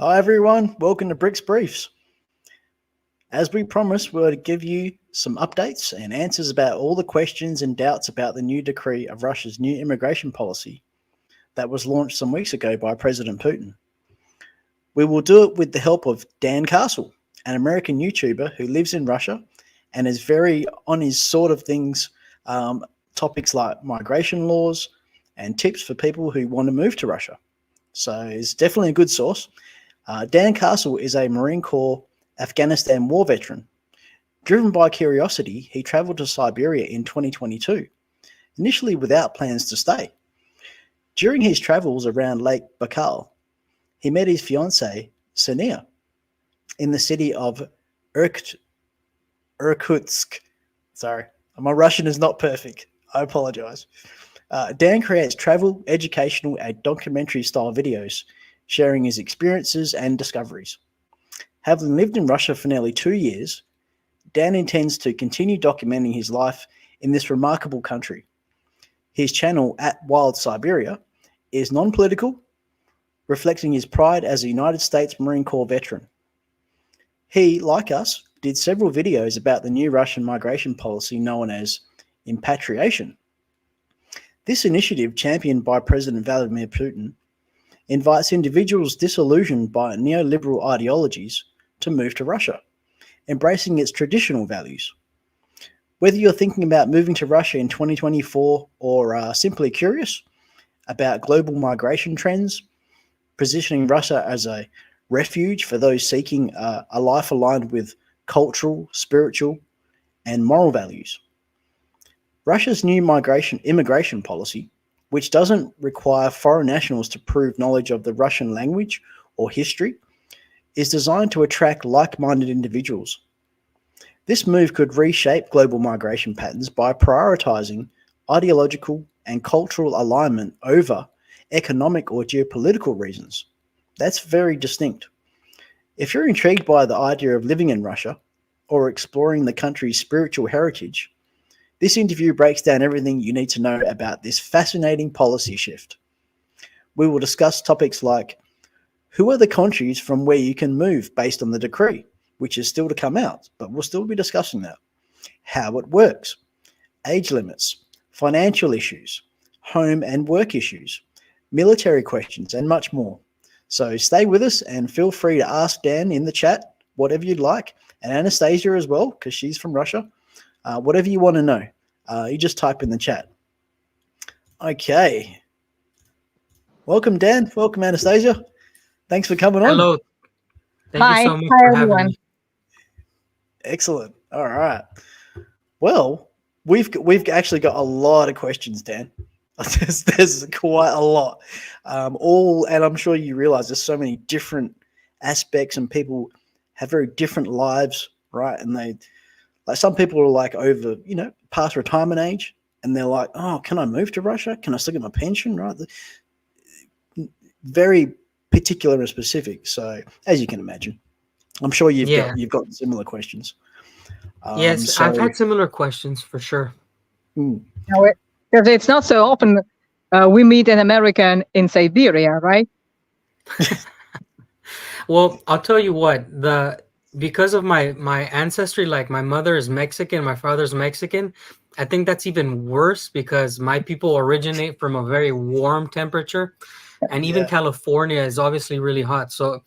Hi everyone, welcome to BRICS Briefs. As we promised, we're to give you some updates and answers about all the questions and doubts about the new decree of Russia's new immigration policy that was launched some weeks ago by President Putin. We will do it with the help of Dan Castle, an American YouTuber who lives in Russia and is very on his sort of things, topics like migration laws and tips for people who want to move to Russia. So it's definitely a good source. Dan Castle is a Marine Corps Afghanistan war veteran. Driven by curiosity, he traveled to Siberia in 2022, initially without plans to stay. During his travels around Lake Baikal, he met his fiancée, Sania, in the city of Irkutsk. Sorry, my Russian is not perfect. I apologize. Dan creates travel, educational, and documentary-style videos, sharing his experiences and discoveries. Having lived in Russia for nearly 2 years, Dan intends to continue documenting his life in this remarkable country. His channel, @WildSiberia, is non-political, reflecting his pride as a United States Marine Corps veteran. He, like us, did several videos about the new Russian migration policy known as impatriation. This initiative, championed by President Vladimir Putin, invites individuals disillusioned by neoliberal ideologies to move to Russia, embracing its traditional values. Whether you're thinking about moving to Russia in 2024 or are simply curious about global migration trends, positioning Russia as a refuge for those seeking a life aligned with cultural, spiritual, and moral values. Russia's new immigration policy, which doesn't require foreign nationals to prove knowledge of the Russian language or history, is designed to attract like-minded individuals. This move could reshape global migration patterns by prioritizing ideological and cultural alignment over economic or geopolitical reasons. That's very distinct. If you're intrigued by the idea of living in Russia or exploring the country's spiritual heritage, this interview breaks down everything you need to know about this fascinating policy shift. We will discuss topics like who are the countries from where you can move based on the decree, which is still to come out, but we'll still be discussing that. How it works, age limits, financial issues, home and work issues, military questions, and much more. So stay with us and feel free to ask Dan in the chat whatever you'd like, and Anastasia as well, because she's from Russia. Whatever you want to know, you just type in the chat. Okay. Welcome, Dan. Welcome, Anastasia. Thanks for coming on. Hello. Thank you so much for having me. Excellent. All right. Well, we've actually got a lot of questions, Dan. There's quite a lot. And I'm sure you realize there's so many different aspects, and people have very different lives, right? And like some people are like over, past retirement age, and they're like, oh, can I move to Russia? Can I still get my pension? Right? Very particular and specific. So as you can imagine, I'm sure you've got similar questions. Yes, I've had similar questions for sure. Because it's not so often we meet an American in Siberia, right? Well, I'll tell you what, because of my ancestry, like my mother is Mexican, my father's Mexican, I think that's even worse because my people originate from a very warm temperature, and even California is obviously really hot. So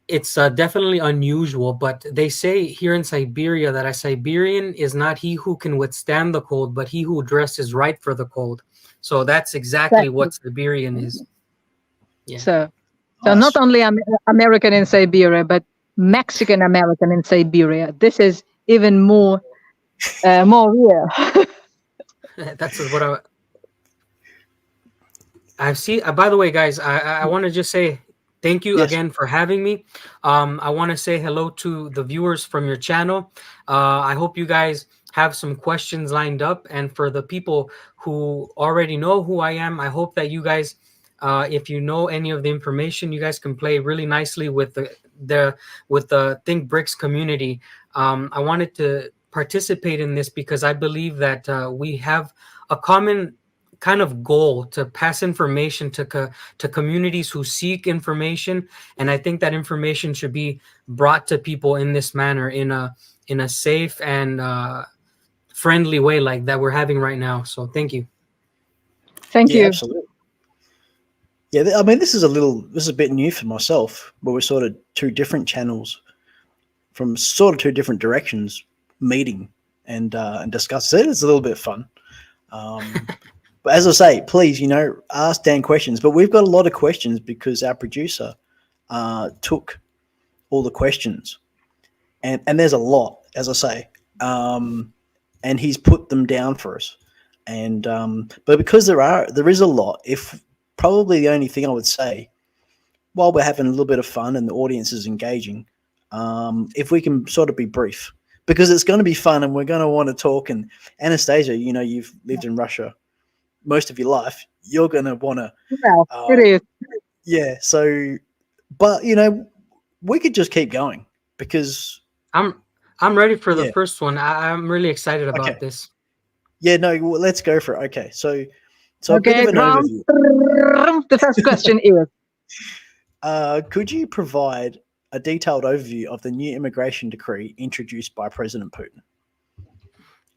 it's definitely unusual, but they say here in Siberia that a Siberian is not he who can withstand the cold, but he who dresses right for the cold. So that's exactly what Siberian is. Yeah. So not only American in Siberia, but Mexican American in Siberia. This is even more real. That's what I've seen. By the way, guys, I want to just say thank you again for having me. I want to say hello to the viewers from your channel. I hope you guys have some questions lined up. And for the people who already know who I am, I hope that you guys, if you know any of the information, you guys can play really nicely with the Think BRICS community. I wanted to participate in this because I believe that we have a common kind of goal to pass information to communities who seek information, and I think that information should be brought to people in this manner, in a safe and friendly way like that we're having right now. So thank you. Thank Yeah, you. absolutely. Yeah, I mean, this is a bit new for myself, where we're sort of two different channels from sort of two different directions meeting and discussing. It's a little bit fun. But as I say, please, ask Dan questions. But we've got a lot of questions because our producer took all the questions, and there's a lot, as I say, and he's put them down for us. And but because there is a lot, if probably the only thing I would say, while we're having a little bit of fun and the audience is engaging, if we can sort of be brief, because it's going to be fun and we're going to want to talk. And Anastasia, you've lived in Russia most of your life. You're going to want to. Well, it is. Yeah. So, but we could just keep going because I'm ready for the Yeah. first one. I'm really excited about Okay. this. Yeah, no, well, let's go for it. Okay, so a bit Okay, of an round. overview. The first question is, Could you provide a detailed overview of the new immigration decree introduced by President Putin?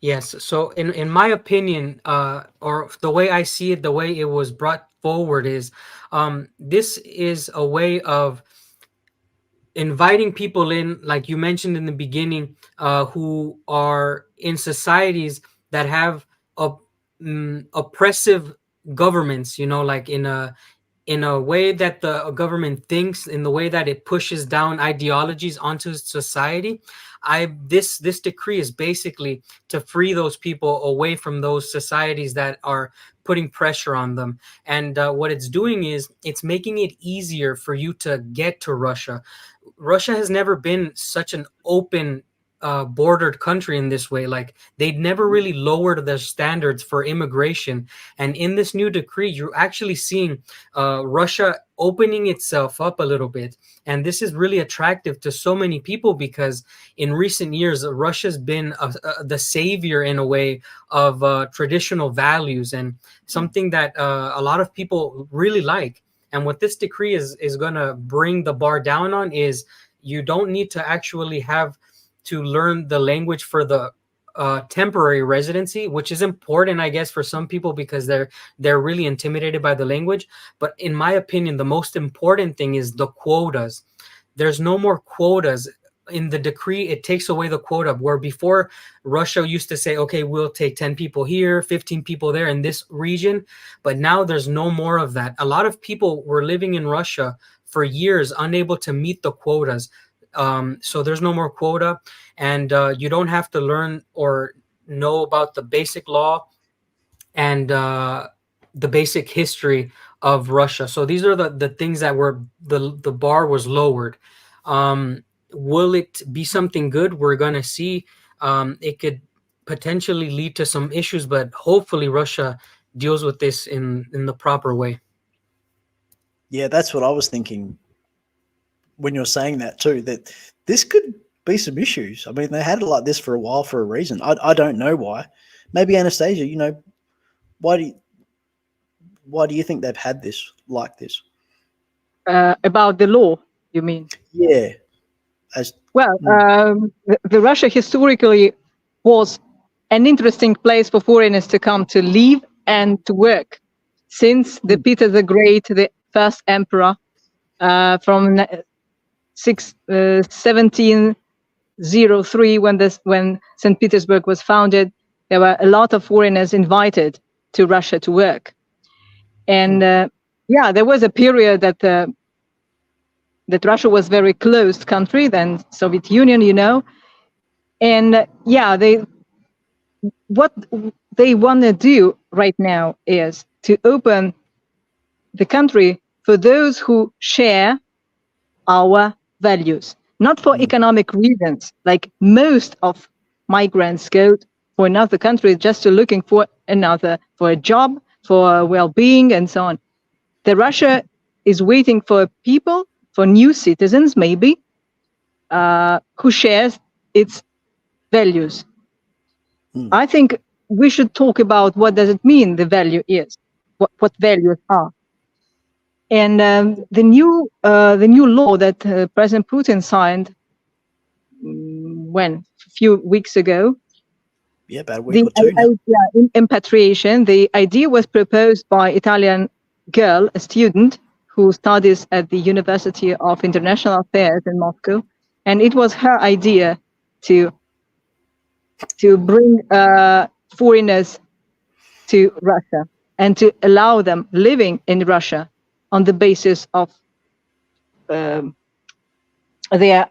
Yes. So in my opinion, or the way I see it, the way it was brought forward is, this is a way of inviting people in, like you mentioned in the beginning, who are in societies that have oppressive governments, like in a way that the government thinks, in the way that it pushes down ideologies onto society. This decree is basically to free those people away from those societies that are putting pressure on them. And what it's doing is it's making it easier for you to get to Russia. Russia has never been such an open bordered country in this way. Like, they'd never really lowered their standards for immigration, and in this new decree you're actually seeing Russia opening itself up a little bit. And this is really attractive to so many people because in recent years Russia's been the savior in a way of traditional values, and something that a lot of people really like. And what this decree is going to bring the bar down on is you don't need to actually have to learn the language for the temporary residency, which is important, I guess, for some people because they're really intimidated by the language. But in my opinion, the most important thing is the quotas. There's no more quotas. In the decree, it takes away the quota, where before Russia used to say, okay, we'll take 10 people here, 15 people there in this region. But now there's no more of that. A lot of people were living in Russia for years unable to meet the quotas. So there's no more quota, and you don't have to learn or know about the basic law and the basic history of Russia. So these are the things that were the bar was lowered. Will it be something good? We're going to see. It could potentially lead to some issues, but hopefully Russia deals with this in the proper way. Yeah, that's what I was thinking when you're saying that too, that this could be some issues. I mean, they had it like this for a while for a reason. I don't know why. Maybe Anastasia, why do you think they've had this like this? about the law, you mean? Yeah. Well, the Russia historically was an interesting place for foreigners to come to live and to work. Since the Peter the Great, the first emperor, from 1703, when St. Petersburg was founded, there were a lot of foreigners invited to Russia to work. And there was a period that Russia was very closed country, then Soviet Union, and what they want to do right now is to open the country for those who share our values, not for economic reasons. Like most of migrants go for another country just to looking for a job, for well-being, and so on. The Russia is waiting for people, for new citizens maybe, who shares its values. I think we should talk about what does it mean the value is, what values are. And the new law that President Putin signed a few weeks ago. Yeah, about a week or two now. Impatriation. The idea was proposed by Italian girl, a student who studies at the University of International Affairs in Moscow, and it was her idea to bring foreigners to Russia and to allow them living in Russia on the basis of their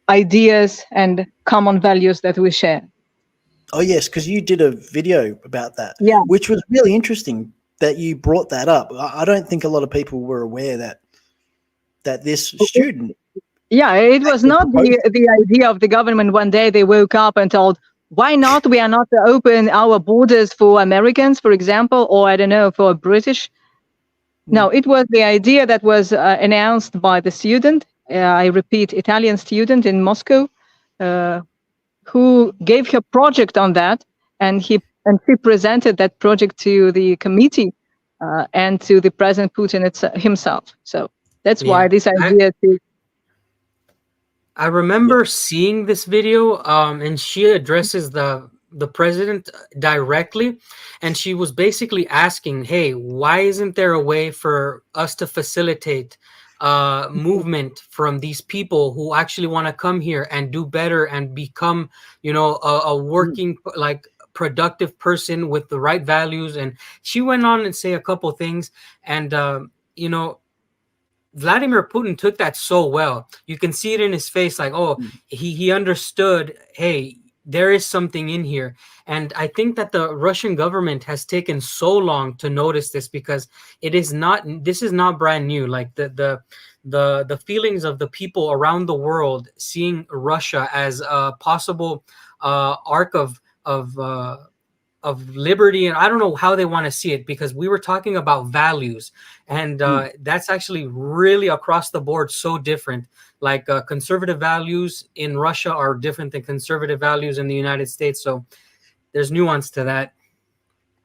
ideas and common values that we share. Oh yes, because you did a video about that, Yeah, which was really interesting that you brought that up. I don't think a lot of people were aware that this student. Yeah, it was not the idea of the government. One day they woke up and told, why not? We are not to open our borders for Americans, for example, or I don't know, for British. No, it was the idea that was announced by the student. I repeat, Italian student in Moscow, who gave her project on that, and she presented that project to the committee and to the President Putin himself. So that's why this idea I remember seeing this video, and she addresses the president directly, and she was basically asking, hey, why isn't there a way for us to facilitate movement from these people who actually want to come here and do better and become, a working, like, productive person with the right values. And she went on and say a couple things, and Vladimir Putin took that so well. You can see it in his face, like, he understood, hey, there is something in here. And I think that the Russian government has taken so long to notice this, because this is not brand new. Like the feelings of the people around the world seeing Russia as a possible arc of liberty, and I don't know how they want to see it, because we were talking about values, and that's actually really across the board so different. Like conservative values in Russia are different than conservative values in the United States, so there's nuance to that.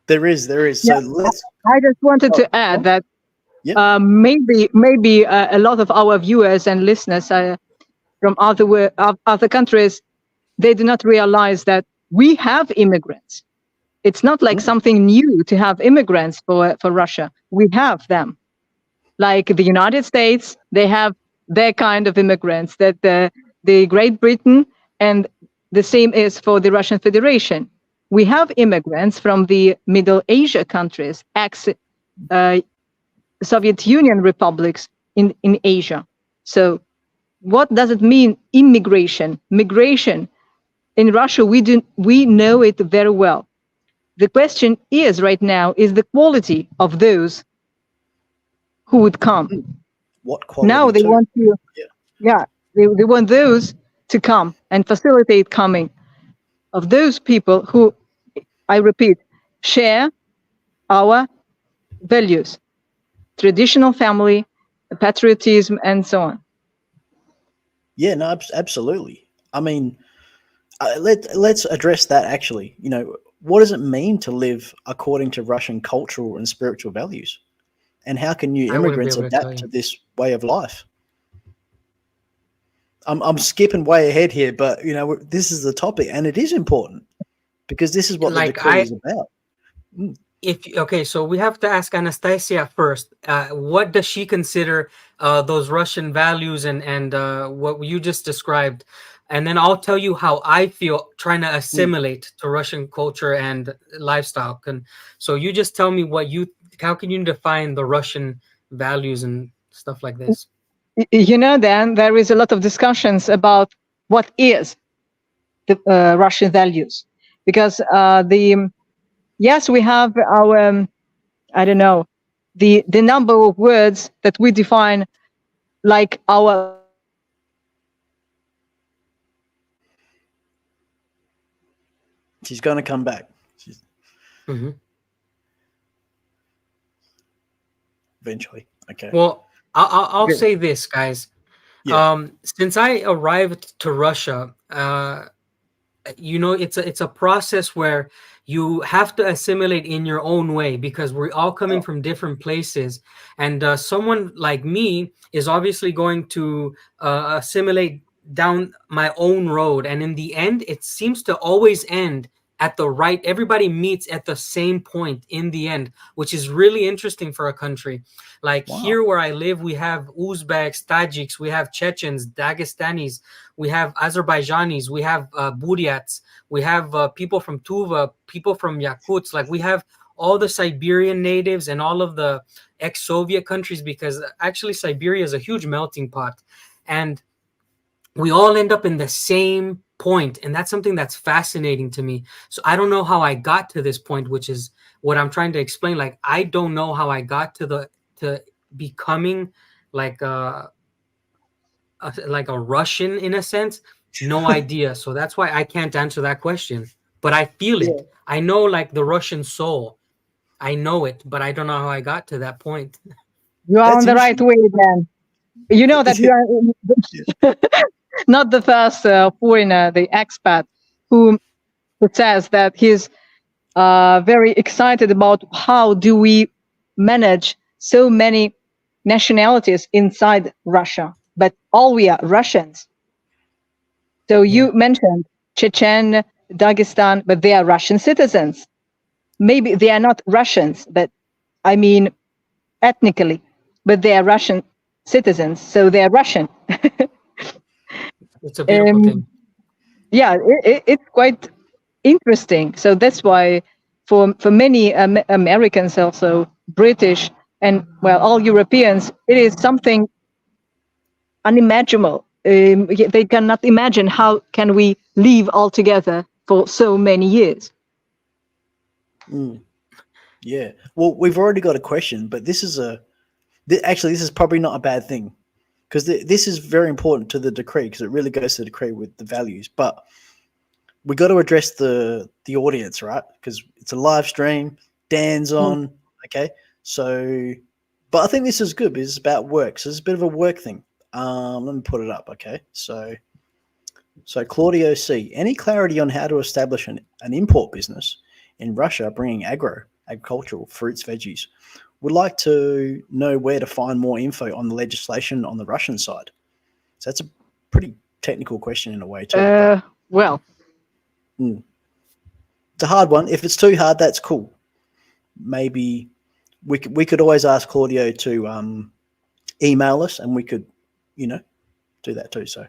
There is. Yeah, So I just wanted to add that maybe a lot of our viewers and listeners from other countries, they do not realize that we have immigrants. It's not like something new to have immigrants for Russia. We have them. Like the United States, they have their kind of immigrants, that the Great Britain, and the same is for the Russian Federation. We have immigrants from the Middle Asia countries, Soviet Union republics in Asia. So what does it mean, immigration? Migration in Russia, we know it very well. The question is right now is the quality of those who would come. What quality? Now they want to, they want those to come and facilitate coming of those people who, I repeat, share our values, traditional family, patriotism, and so on. Yeah, no, absolutely. I mean, let's address that actually. What does it mean to live according to Russian cultural and spiritual values? And how can new immigrants adapt to this way of life? I'm skipping way ahead here, but this is the topic, and it is important because this is what the decree is about. So we have to ask Anastasia first. What does she consider those Russian values and what you just described? And then I'll tell you how I feel trying to assimilate to Russian culture and lifestyle. So you just tell me how can you define the Russian values and stuff like this? Dan, there is a lot of discussions about what is the Russian values, because yes, we have our, I don't know, the number of words that we define, like our. She's going to come back. Eventually. Okay. Well, I'll say this, guys. Yeah. Since I arrived to Russia, it's a process where you have to assimilate in your own way, because we're all coming from different places, and someone like me is obviously going to assimilate down my own road, and in the end it seems to always end at the right, everybody meets at the same point in the end, which is really interesting for a country like here where I live. We have Uzbeks, Tajiks, we have Chechens, Dagestanis, we have Azerbaijanis, we have Buryats, we have people from Tuva, people from Yakuts. Like we have all the Siberian natives and all of the ex-Soviet countries, because actually Siberia is a huge melting pot, and we all end up in the same point, and that's something that's fascinating to me. So I don't know how I got to this point, which is what I'm trying to explain. Like I don't know how I got to becoming like like a Russian in a sense. No idea. So that's why I can't answer that question. But I feel Yeah. it. I know like the Russian soul. I know it, but I don't know how I got to that point. You are That's on the right interesting. way then. You know that you are not the first foreigner, the expat, who says that he's very excited about how do we manage so many nationalities inside Russia, but all we are Russians. So you mentioned Chechen, Dagestan, but they are Russian citizens. Maybe they are not Russians, but I mean ethnically, but they are Russian citizens, so they are Russian. It's a beautiful thing. Yeah, it's quite interesting. So that's why for many Americans, also British, and well, all Europeans, it is something unimaginable. They cannot imagine how can we live all together for so many years. Yeah. Well, we've already got a question, but this is actually this is probably not a bad thing, because this is very important to the decree, because it really goes to the decree with the values. But we got to address the audience, right? Because it's a live stream. Dan's on. Okay. So, but I think this is good because it's about work. So it's a bit of a work thing. Let me put it up. Okay. So Claudio C. Any clarity on how to establish an import business in Russia bringing agricultural fruits, veggies? Would like to know where to find more info on the legislation on the Russian side. So that's a pretty technical question in a way too. Well, it's a hard one. If it's too hard, that's cool. Maybe we could always ask Claudio to email us, and we could, do that too. So.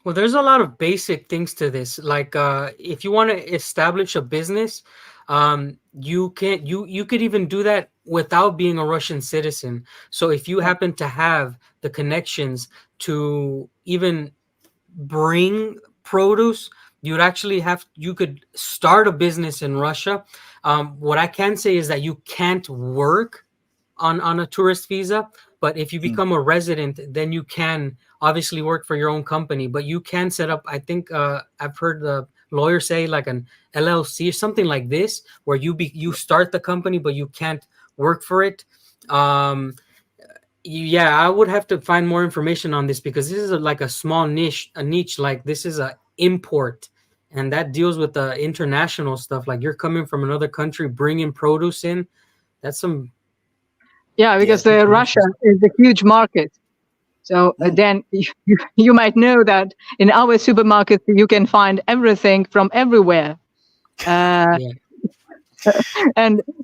Well, there's a lot of basic things to this. Like, if you want to establish a business, you can you could even do that without being a Russian citizen. So if you happen to have the connections to even bring produce, you could start a business in Russia. What I can say is that you can't work on a tourist visa, but if you become a resident, then you can obviously work for your own company. But you can set up, I think I've heard the lawyer say, like an LLC or something like this, where you start the company but you can't work for it. Yeah, I would have to find more information on this, because this is like a small niche. Like this is a import, and that deals with the international stuff. Like you're coming from another country bringing produce in. That's some. Yeah, because Russia is a huge market. So then you might know that in our supermarkets you can find everything from everywhere. And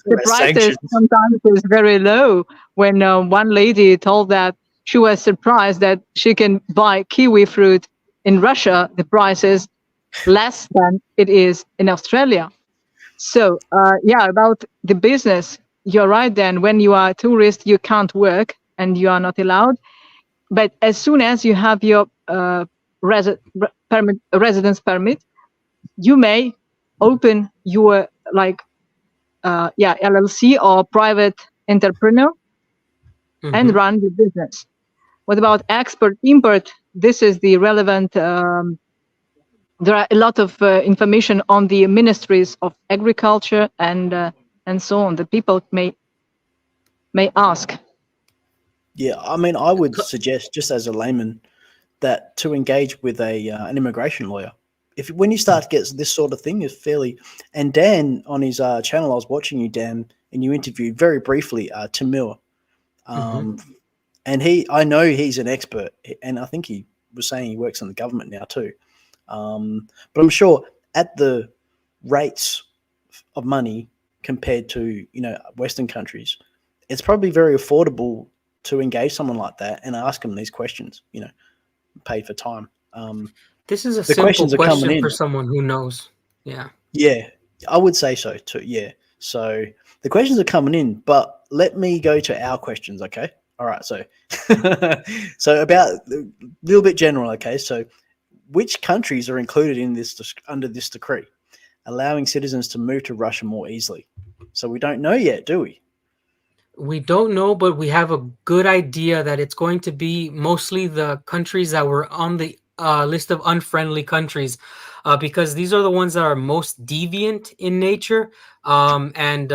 the prices sometimes is very low. When one lady told that she was surprised that she can buy kiwi fruit in Russia, the price is less than it is in Australia. So yeah, about the business, you're right. Then when you are a tourist, you can't work and you are not allowed. But as soon as you have your residence permit, you may open your LLC or private entrepreneur and run the business. What about export import? This is the relevant. There are a lot of information on the ministries of agriculture and so on. The people may ask. Yeah, I mean, I would suggest, just as a layman, that to engage with an immigration lawyer when you start to get this sort of thing, is fairly. And Dan on his channel, I was watching you, Dan, and you interviewed very briefly Tamil, and I know he's an expert, and I think he was saying he works in the government now too. But I'm sure at the rates of money compared to Western countries, it's probably very affordable to engage someone like that and ask them these questions. Pay for time. This is a The simple questions are coming question in. for someone who knows. Yeah. Yeah, I would say so too. Yeah. So the questions are coming in, but let me go to our questions. Okay. All right. So, so about a little bit general. Okay. So, which countries are included in this under this decree, allowing citizens to move to Russia more easily? So we don't know yet, do we? We don't know, but we have a good idea that it's going to be mostly the countries that were on the list of unfriendly countries, because these are the ones that are most deviant in nature. And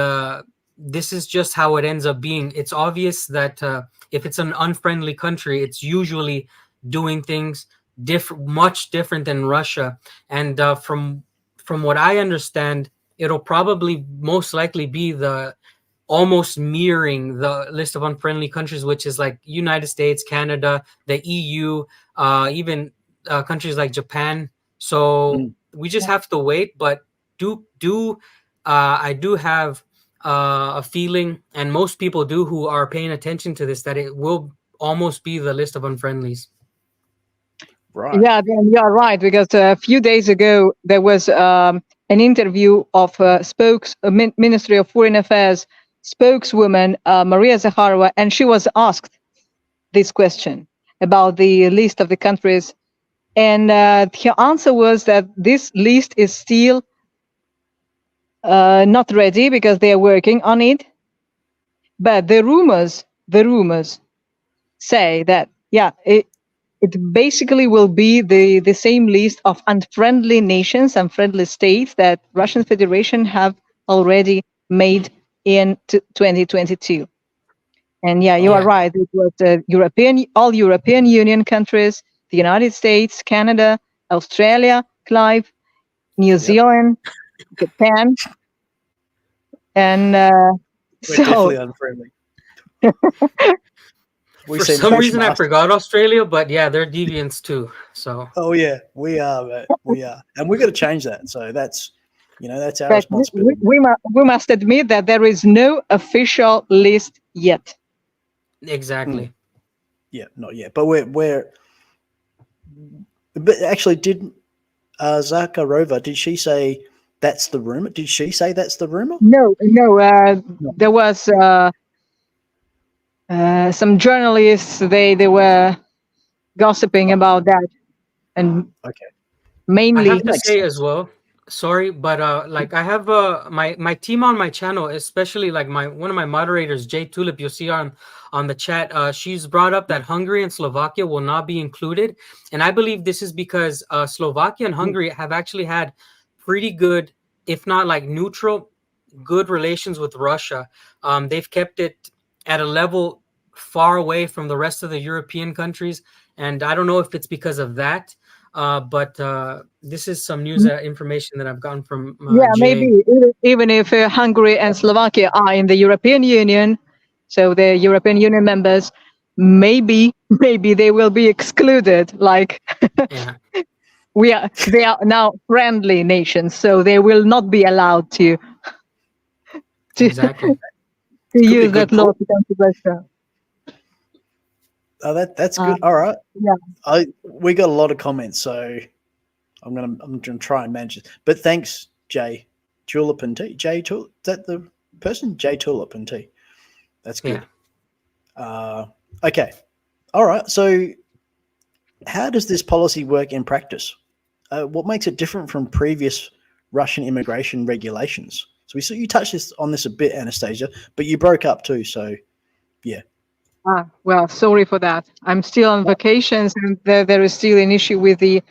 this is just how it ends up being. It's obvious that if it's an unfriendly country, it's usually doing things much different than Russia. And from what I understand, it'll probably most likely be the almost mirroring the list of unfriendly countries, which is like United States, Canada, the EU, even countries like Japan. So we just have to wait. But I do have a feeling, and most people do who are paying attention to this, that it will almost be the list of unfriendlies. Right. Yeah, then you are right, because a few days ago there was an interview of Ministry of Foreign Affairs spokeswoman Maria Zakharova, and she was asked this question about the list of the countries, and her answer was that this list is still not ready because they are working on it. But the rumors say that it basically will be the same list of unfriendly nations, unfriendly states that Russian Federation have already made in 2022. And you are right. It was all European Union countries, the United States, Canada, Australia, Clive, New Zealand, Japan, and We're definitely unfriendly. For some reason, I forgot Australia, but yeah, they're deviants too. So. Oh yeah, we are, and we've got to change that. So that's our responsibility. We must admit that there is no official list yet. Exactly. Yeah, not yet, but we're. But actually, did Zakharova? Did she say that's the rumor? Did she say that's the rumor? No. There was some journalists. They were gossiping about that, and mainly. I have to say as well. Sorry, but like I have my team on my channel, especially like one of my moderators, Jay Tulip. You'll see on the chat. She's brought up that Hungary and Slovakia will not be included, and I believe this is because Slovakia and Hungary have actually had pretty good, if not like neutral, good relations with Russia. They've kept it at a level far away from the rest of the European countries, and I don't know if it's because of that. But this is some news information that I've gotten from Jay. Maybe even if Hungary and Slovakia are in the European Union, so the European Union members, maybe they will be excluded. Like they are now friendly nations, so they will not be allowed to exactly to use that law to come to Russia. Oh, that's good. All right. Yeah. We got a lot of comments, so I'm gonna try and manage it. But thanks, Jay Tulip and T. Jay Tulip, is that the person? Jay Tulip and T. That's good. Yeah. Okay. All right. So, how does this policy work in practice? What makes it different from previous Russian immigration regulations? So you touched on this a bit, Anastasia, but you broke up too. So, yeah. Well, sorry for that. I'm still on vacations, and there is still an issue with the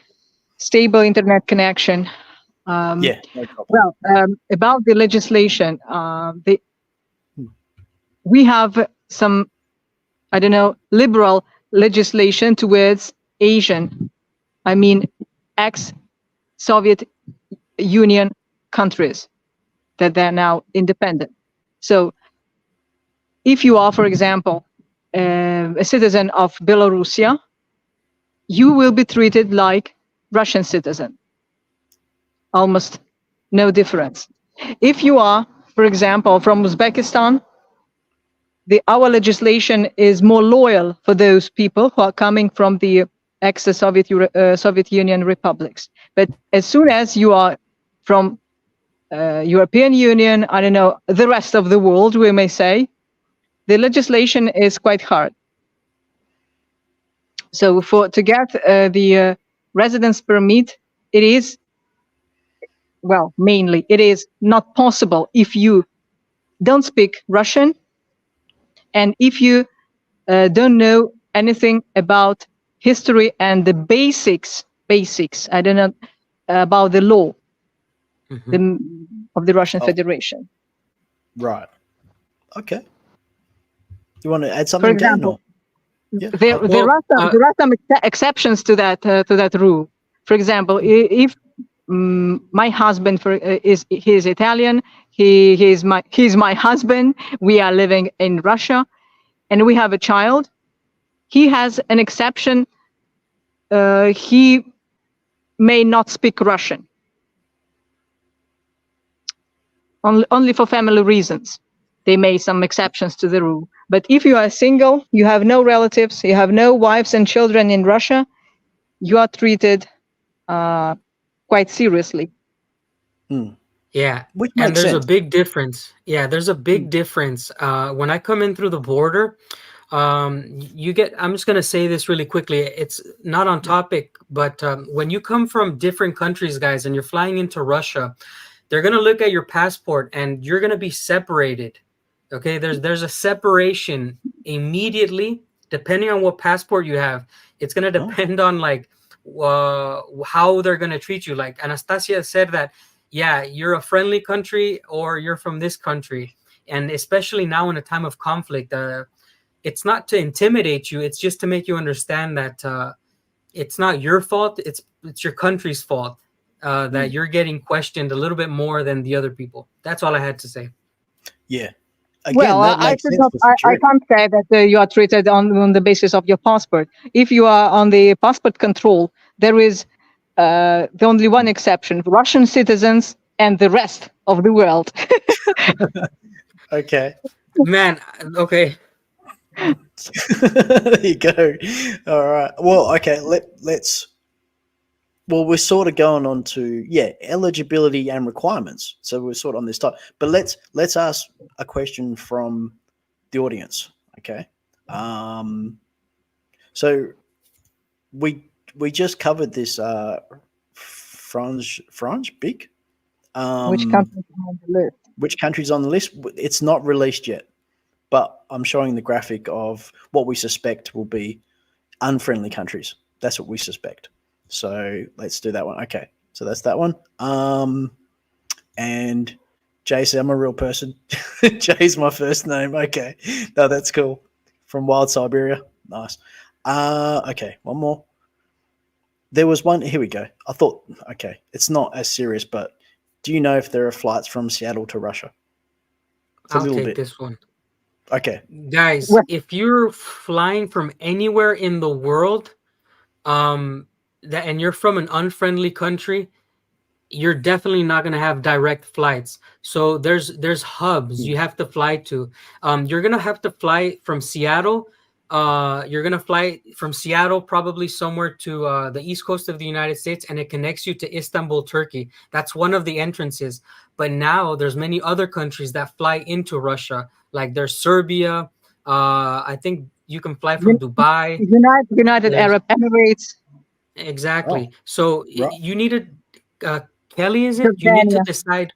stable internet connection. No problem. Well, about the legislation, we have some, I don't know, liberal legislation towards Asian, I mean, Soviet Union countries that they're now independent. So if you are, for example, a citizen of Belarusia, you will be treated like Russian citizen. Almost no difference. If you are, for example, from Uzbekistan, our legislation is more loyal for those people who are coming from the ex-Soviet Soviet Union republics. But as soon as you are from European Union, I don't know, the rest of the world, we may say, the legislation is quite hard. So to get the residence permit, it is, well, mainly, it is not possible if you don't speak Russian and if you don't know anything about history and the basics, I don't know, about the law of the Russian Federation. Right. Okay. You want to add For something, Dan? example, Yeah. there are some exceptions to that rule. For example, if my husband he's Italian, he's my husband, we are living in Russia, and we have a child, he has an exception. He may not speak Russian. Only for family reasons. They made some exceptions to the rule. But if you are single, you have no relatives, you have no wives and children in Russia, you are treated quite seriously. Yeah, Which and makes there's sense. a big difference. Yeah, there's a big difference. When I come in through the border, you get, I'm just going to say this really quickly. It's not on topic, but when you come from different countries, guys, and you're flying into Russia, they're going to look at your passport and you're going to be separated. Okay, there's a separation immediately, depending on what passport you have. It's going to depend on like how they're going to treat you. Like Anastasia said that, yeah, you're a friendly country or you're from this country. And especially now in a time of conflict, it's not to intimidate you. It's just to make you understand that it's not your fault. It's your country's fault that you're getting questioned a little bit more than the other people. That's all I had to say. Yeah. Again, Well, I can't say that you are treated on the basis of your passport. If you are on the passport control, there is the only one exception: Russian citizens and the rest of the world. Okay. Man, okay. There you go. All right. Well, okay. Let's. Well, we're sort of going on to eligibility and requirements. So we're sort of on this top. But let's ask a question from the audience. Okay. So we just covered this Franz big. Which countries are on the list? Which countries on the list? It's not released yet, but I'm showing the graphic of what we suspect will be unfriendly countries. That's what we suspect. So let's do that one. Okay, so that's that one. And Jay said, I'm a real person. Jay's my first name. Okay, no, that's cool. From Wild Siberia. Nice. Okay, one more. There was one. Here we go. I thought, okay, it's not as serious, but do you know if there are flights from Seattle to Russia? It's a I'll little take bit. this one. Okay. Guys, if you're flying from anywhere in the world, and you're from an unfriendly country, you're definitely not going to have direct flights. So there's hubs you have to fly to. You're going to have to fly from Seattle. You're going to fly from Seattle probably somewhere to the east coast of the United States, and it connects you to Istanbul, Turkey. That's one of the entrances. But now there's many other countries that fly into Russia, like there's Serbia. I think you can fly from Dubai. United Arab Emirates. Exactly. Oh, So right. you need to, Kelly, is it? You need to decide.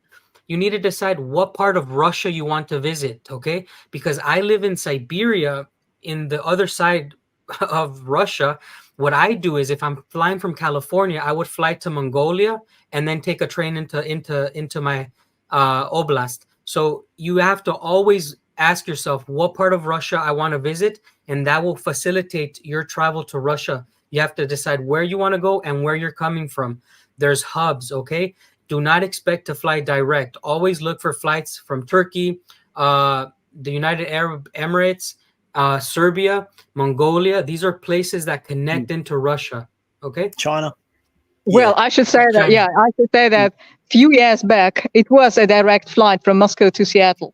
You need to decide what part of Russia you want to visit. Okay, because I live in Siberia, in the other side of Russia. What I do is, if I'm flying from California, I would fly to Mongolia and then take a train into my oblast. So you have to always ask yourself what part of Russia I want to visit, and that will facilitate your travel to Russia. You have to decide where you want to go and where you're coming from. There's hubs, okay? Do not expect to fly direct. Always look for flights from Turkey, the United Arab Emirates, Serbia, Mongolia. These are places that connect into Russia, okay? China. Well, Yeah. I should say that, China. yeah, I should say that few years back, it was a direct flight from Moscow to Seattle.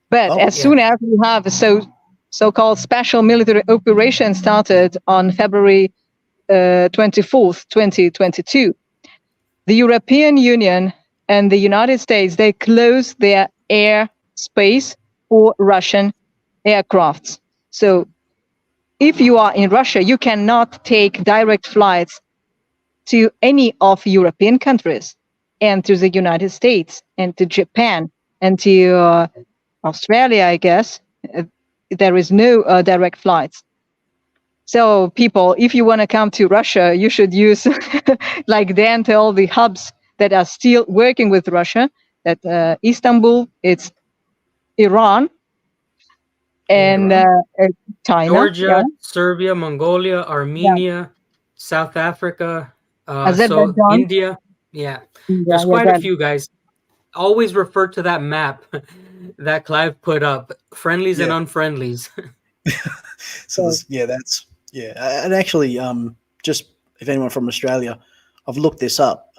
But Oh, as yeah. soon as we have a so-called special military operation started on February 24th, 2022, the European Union and the United States, they closed their air space for Russian aircrafts. So if you are in Russia, you cannot take direct flights to any of European countries and to the United States and to Japan and to Australia, I guess. There is no direct flights. So people, if you want to come to Russia, you should use, like Dan told, the hubs that are still working with Russia, that Istanbul, it's Iran, and China. Georgia, Yeah. Serbia, Mongolia, Armenia, South Africa, so Azerbaijan. India. Yeah, there's quite a few, guys. Always refer to that map that Clive put up, friendlies and unfriendlies. So that's and actually, just if anyone from Australia, I've looked this up.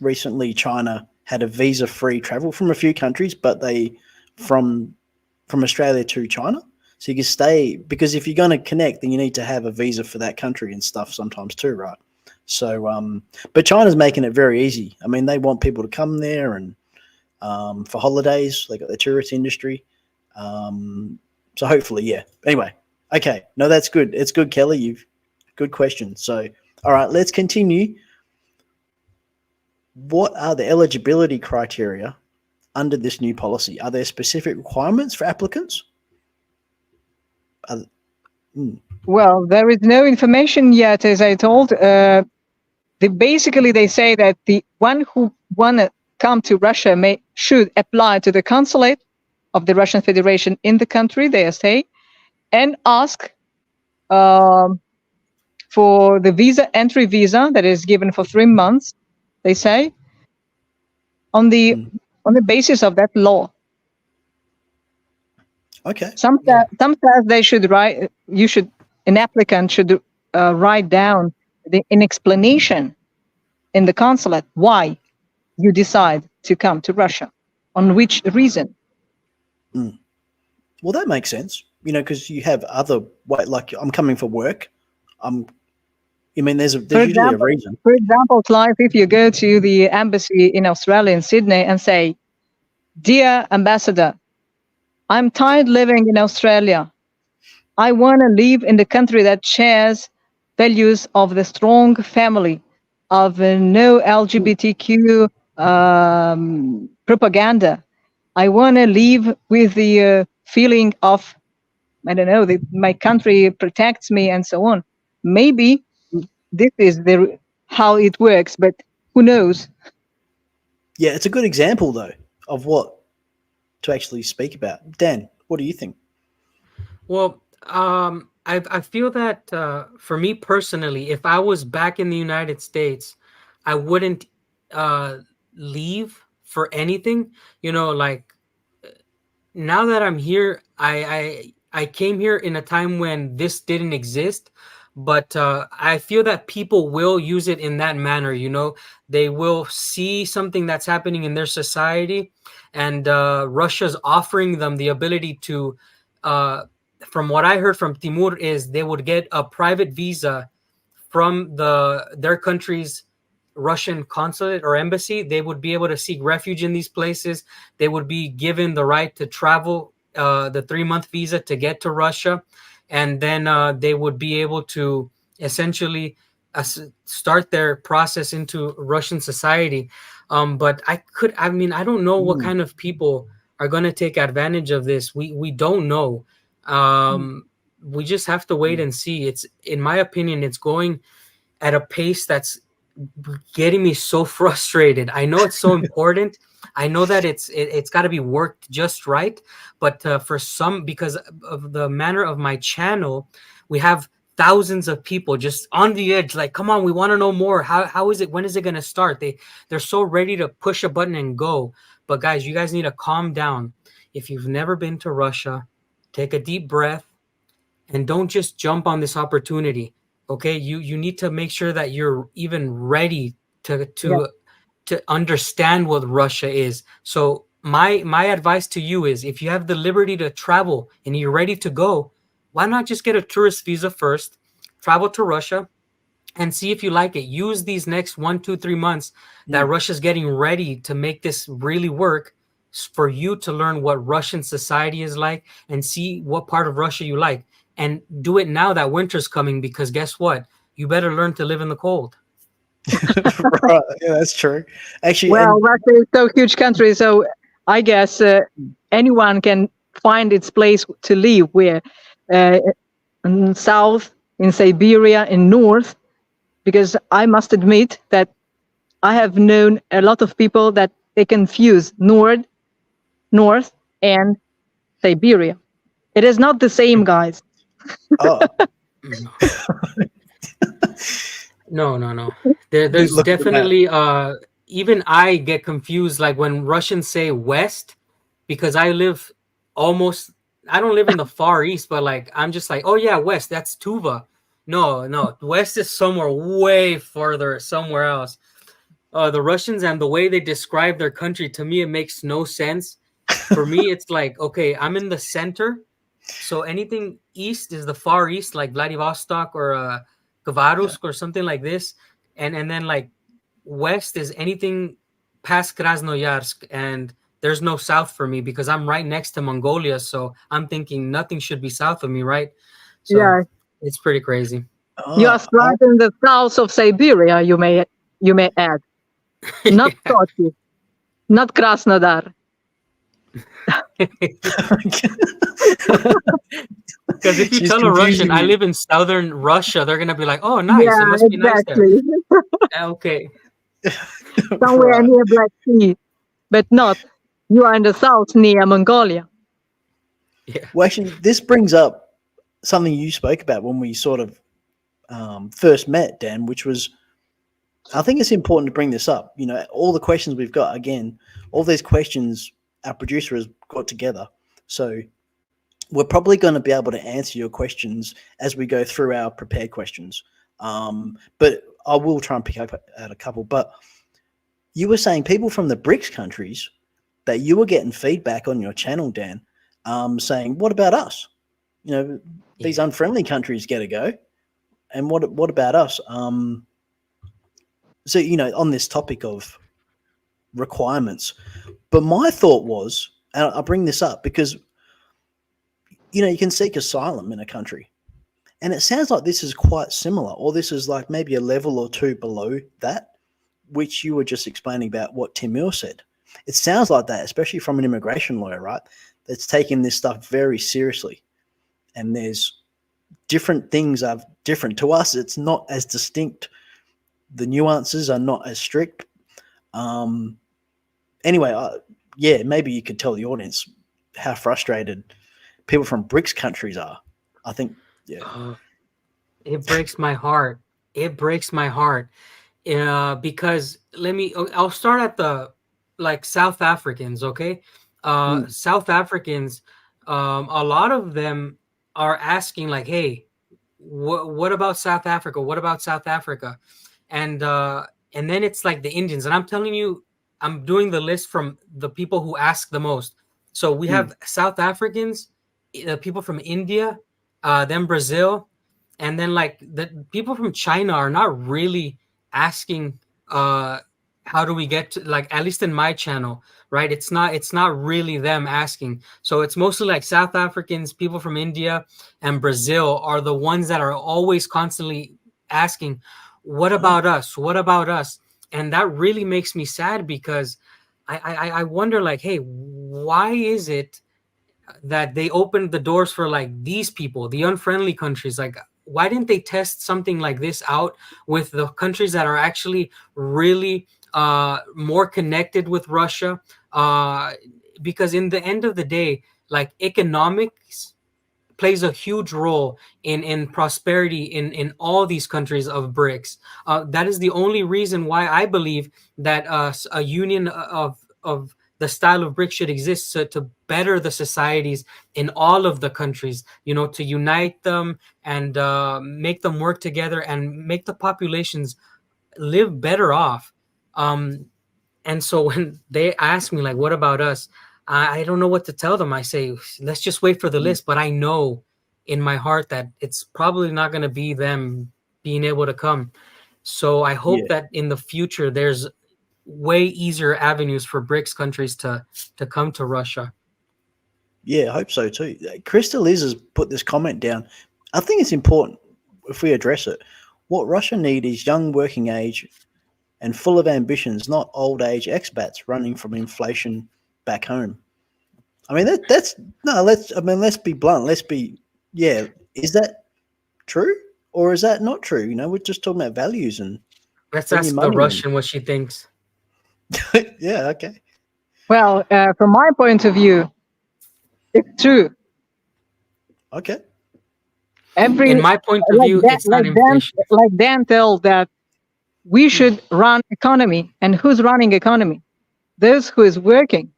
Recently, China had a visa-free travel from a few countries, but they from Australia to China, so you can stay, because if you're going to connect, then you need to have a visa for that country and stuff sometimes too, right? So, but China's making it very easy. I mean, they want people to come there and for holidays. They got the tourist industry. So hopefully, yeah. Anyway, okay. No, that's good. It's good, Kelly. Good question. So, all right, let's continue. What are the eligibility criteria under this new policy? Are there specific requirements for applicants? Well, there is no information yet, as I told. Basically, they say that the one who want to come to Russia should apply to the consulate of the Russian Federation in the country, they say, and ask for the entry visa that is given for 3 months, they say, on the basis of that law. Okay. Some they should write. An applicant should write down an explanation in the consulate why you decide to come to Russia, on which reason. Well, that makes sense, because you have other like I'm coming for work. There's usually a reason. For example, Clive, if you go to the embassy in Australia, in Sydney, and say, "Dear Ambassador, I'm tired living in Australia. I want to live in the country that shares values of the strong family, of no LGBTQ propaganda. I want to live with the feeling of, my country protects me and so on." Maybe this is how it works, but who knows? Yeah, it's a good example, though, of what to actually speak about. Dan, what do you think? Well, I feel that for me personally, if I was back in the United States, I wouldn't leave for anything. Like now that I'm here, I came here in a time when this didn't exist, but I feel that people will use it in that manner. They will see something that's happening in their society, and Russia's offering them the ability to. From what I heard from Timur, is they would get a private visa from their country's Russian consulate or embassy. They would be able to seek refuge in these places. They would be given the right to travel, the 3-month visa to get to Russia, and then they would be able to essentially start their process into Russian society. But I don't know what kind of people are going to take advantage of this. We don't know. We just have to wait and see. It's, in my opinion, it's going at a pace that's getting me so frustrated. I know it's so important. I know that it's got to be worked just right, but for some, because of the manner of my channel, we have thousands of people just on the edge, like, come on, we want to know more. How is it? When is it going to start? They're so ready to push a button and go. But guys, you guys need to calm down. If you've never been to Russia, take a deep breath and don't just jump on this opportunity. Okay, you need to make sure that you're even ready to understand what Russia is. So my advice to you is, if you have the liberty to travel and you're ready to go, why not just get a tourist visa first, travel to Russia, and see if you like it. Use these next 1, 2, 3 months that Russia's getting ready to make this really work for you to learn what Russian society is like and see what part of Russia you like. And do it now that winter's coming, because guess what? You better learn to live in the cold. Right. Yeah, that's true. Actually, Well, Russia is so huge country, so I guess anyone can find its place to live. Where in south, in Siberia, in north, because I must admit that I have known a lot of people that they confuse north, and Siberia. It is not the same, guys. oh, No. There's Look at that. definitely even I get confused, like when Russians say west, because I don't live in the far east, but like I'm just like, oh yeah, west, that's Tuva. No, west is somewhere way further, somewhere else. The Russians and the way they describe their country, to me, it makes no sense. For me, it's like, okay, I'm in the center, so anything east is the far east, like Vladivostok or Khabarovsk or something like this, and then like west is anything past Krasnoyarsk, and there's no south for me because I'm right next to Mongolia, so I'm thinking nothing should be south of me, right? So Yeah, it's pretty crazy. you are right in the south of Siberia. You may add, not Sochi, not Krasnodar. Because if you She's tell a confusing Russian I you. live in southern Russia, they're gonna be like, "Oh, nice! Yeah, It must be nice there." exactly. Okay. Somewhere Right. near Black Sea, but not. You are in the south near Mongolia. Yeah. Well, actually, this brings up something you spoke about when we sort of first met, Dan, which was, I think it's important to bring this up. You know, all the questions we've got, again, all these questions our producer has got together. So we're probably going to be able to answer your questions as we go through our prepared questions. But I will try and pick up at a couple. But you were saying people from the BRICS countries, that you were getting feedback on your channel, Dan, saying, what about us? You know, these unfriendly countries get a go. And what about us? So, you know, on this topic of requirements. But my thought was, and I'll bring this up because, you know, you can seek asylum in a country. And it sounds like this is quite similar, or this is like maybe a level or two below that, which you were just explaining about what Tim Mill said. It sounds like that, especially from an immigration lawyer, right? That's taking this stuff very seriously. And there's different things are different. To us, it's not as distinct. The nuances are not as strict. Anyway, yeah, maybe you could tell the audience how frustrated people from BRICS countries are. I think, yeah. It breaks my heart. It breaks my heart. Because I'll start at the like South Africans, okay? South Africans, a lot of them are asking like, hey, what about South Africa? What about South Africa? And then it's like the Indians, and I'm telling you, I'm doing the list from the people who ask the most. So we have South Africans, people from India, then Brazil, and then like the people from China are not really asking how do we get to, like, at least in my channel, right? It's not really them asking. So it's mostly like South Africans, people from India and Brazil are the ones that are always constantly asking, what about us? What about us? And that really makes me sad because I wonder, like, hey, why is it that they opened the doors for like these people, the unfriendly countries? Like, why didn't they test something like this out with the countries that are actually really more connected with Russia? Because in the end of the day, like, economics plays a huge role in prosperity in all these countries of BRICS. That is the only reason why I believe that a union of the style of BRICS should exist, to better the societies in all of the countries, to unite them and make them work together and make the populations live better off. And so when they ask me, like, what about us? I don't know what to tell them. I say, let's just wait for the list. But I know in my heart that it's probably not going to be them being able to come. So I hope that in the future, there's way easier avenues for BRICS countries to come to Russia. Yeah, I hope so too. Krista Liz has put this comment down. I think it's important if we address it. What Russia need is young working age and full of ambitions, not old age expats running from inflation back home. I mean, let's be blunt. Is that true or is that not true? We're just talking about values and let's ask the Russian what she thinks. Yeah, okay. Well, from my point of view, it's true. Okay. In my point of view, it's not inflation. Like Dan tells that we should run economy, and who's running economy? Those who is working,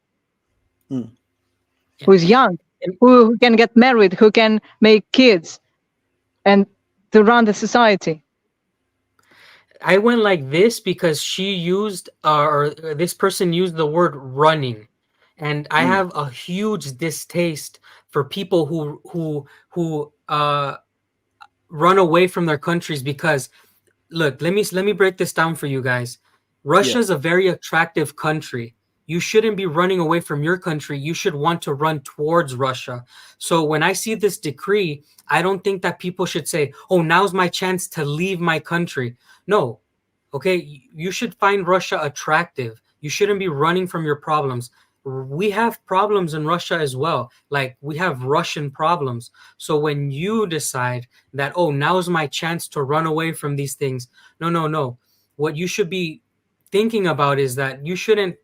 who's young, who can get married, who can make kids, and to run the society. I went like this because she used, or this person used the word running, and I have a huge distaste for people who run away from their countries. Because look, let me break this down for you guys. Russia is a very attractive country. You shouldn't be running away from your country. You should want to run towards Russia. So when I see this decree, I don't think that people should say, oh, now's my chance to leave my country. No. Okay, you should find Russia attractive. You shouldn't be running from your problems. We have problems in Russia as well. Like, we have Russian problems. So when you decide that, oh, now's my chance to run away from these things, no. What you should be thinking about is that you shouldn't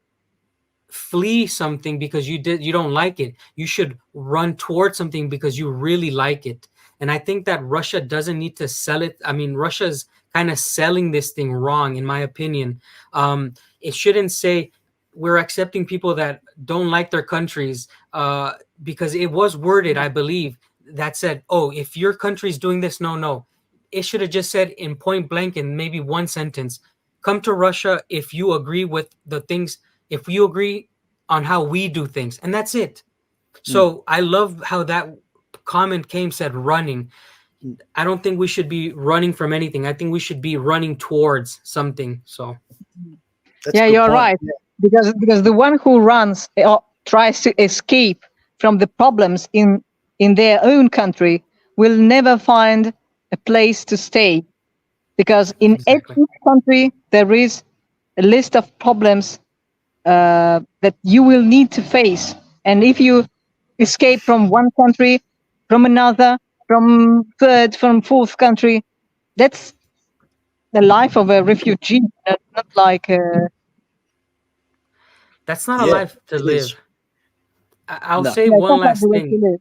flee something because you don't like it. You should run towards something because you really like it. And I think that Russia doesn't need to sell it. I mean, Russia's kind of selling this thing wrong, in my opinion. It shouldn't say we're accepting people that don't like their countries, because it was worded, I believe, that said, oh, if your country's doing this, no. It should have just said in point blank, in maybe one sentence, come to Russia if you agree with the things, if you agree on how we do things, and that's it. So I love how that comment said running. I don't think we should be running from anything. I think we should be running towards something. So you're right. Because the one who runs or tries to escape from the problems in their own country will never find a place to stay, because in every country there is a list of problems that you will need to face. And if you escape from one country, from another, from third, from fourth country, that's the life of a refugee. That's not like that's not a life to live. I'll say No, one last thing.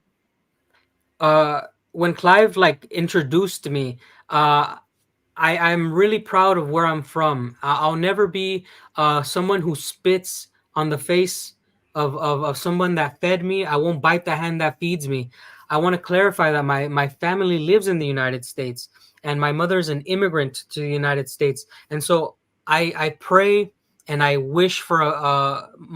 When Clive introduced me, I'm really proud of where I'm from. I'll never be someone who spits on the face of someone that fed me. I won't bite the hand that feeds me. I want to clarify that my family lives in the United States, and my mother is an immigrant to the United States. And so I pray and I wish for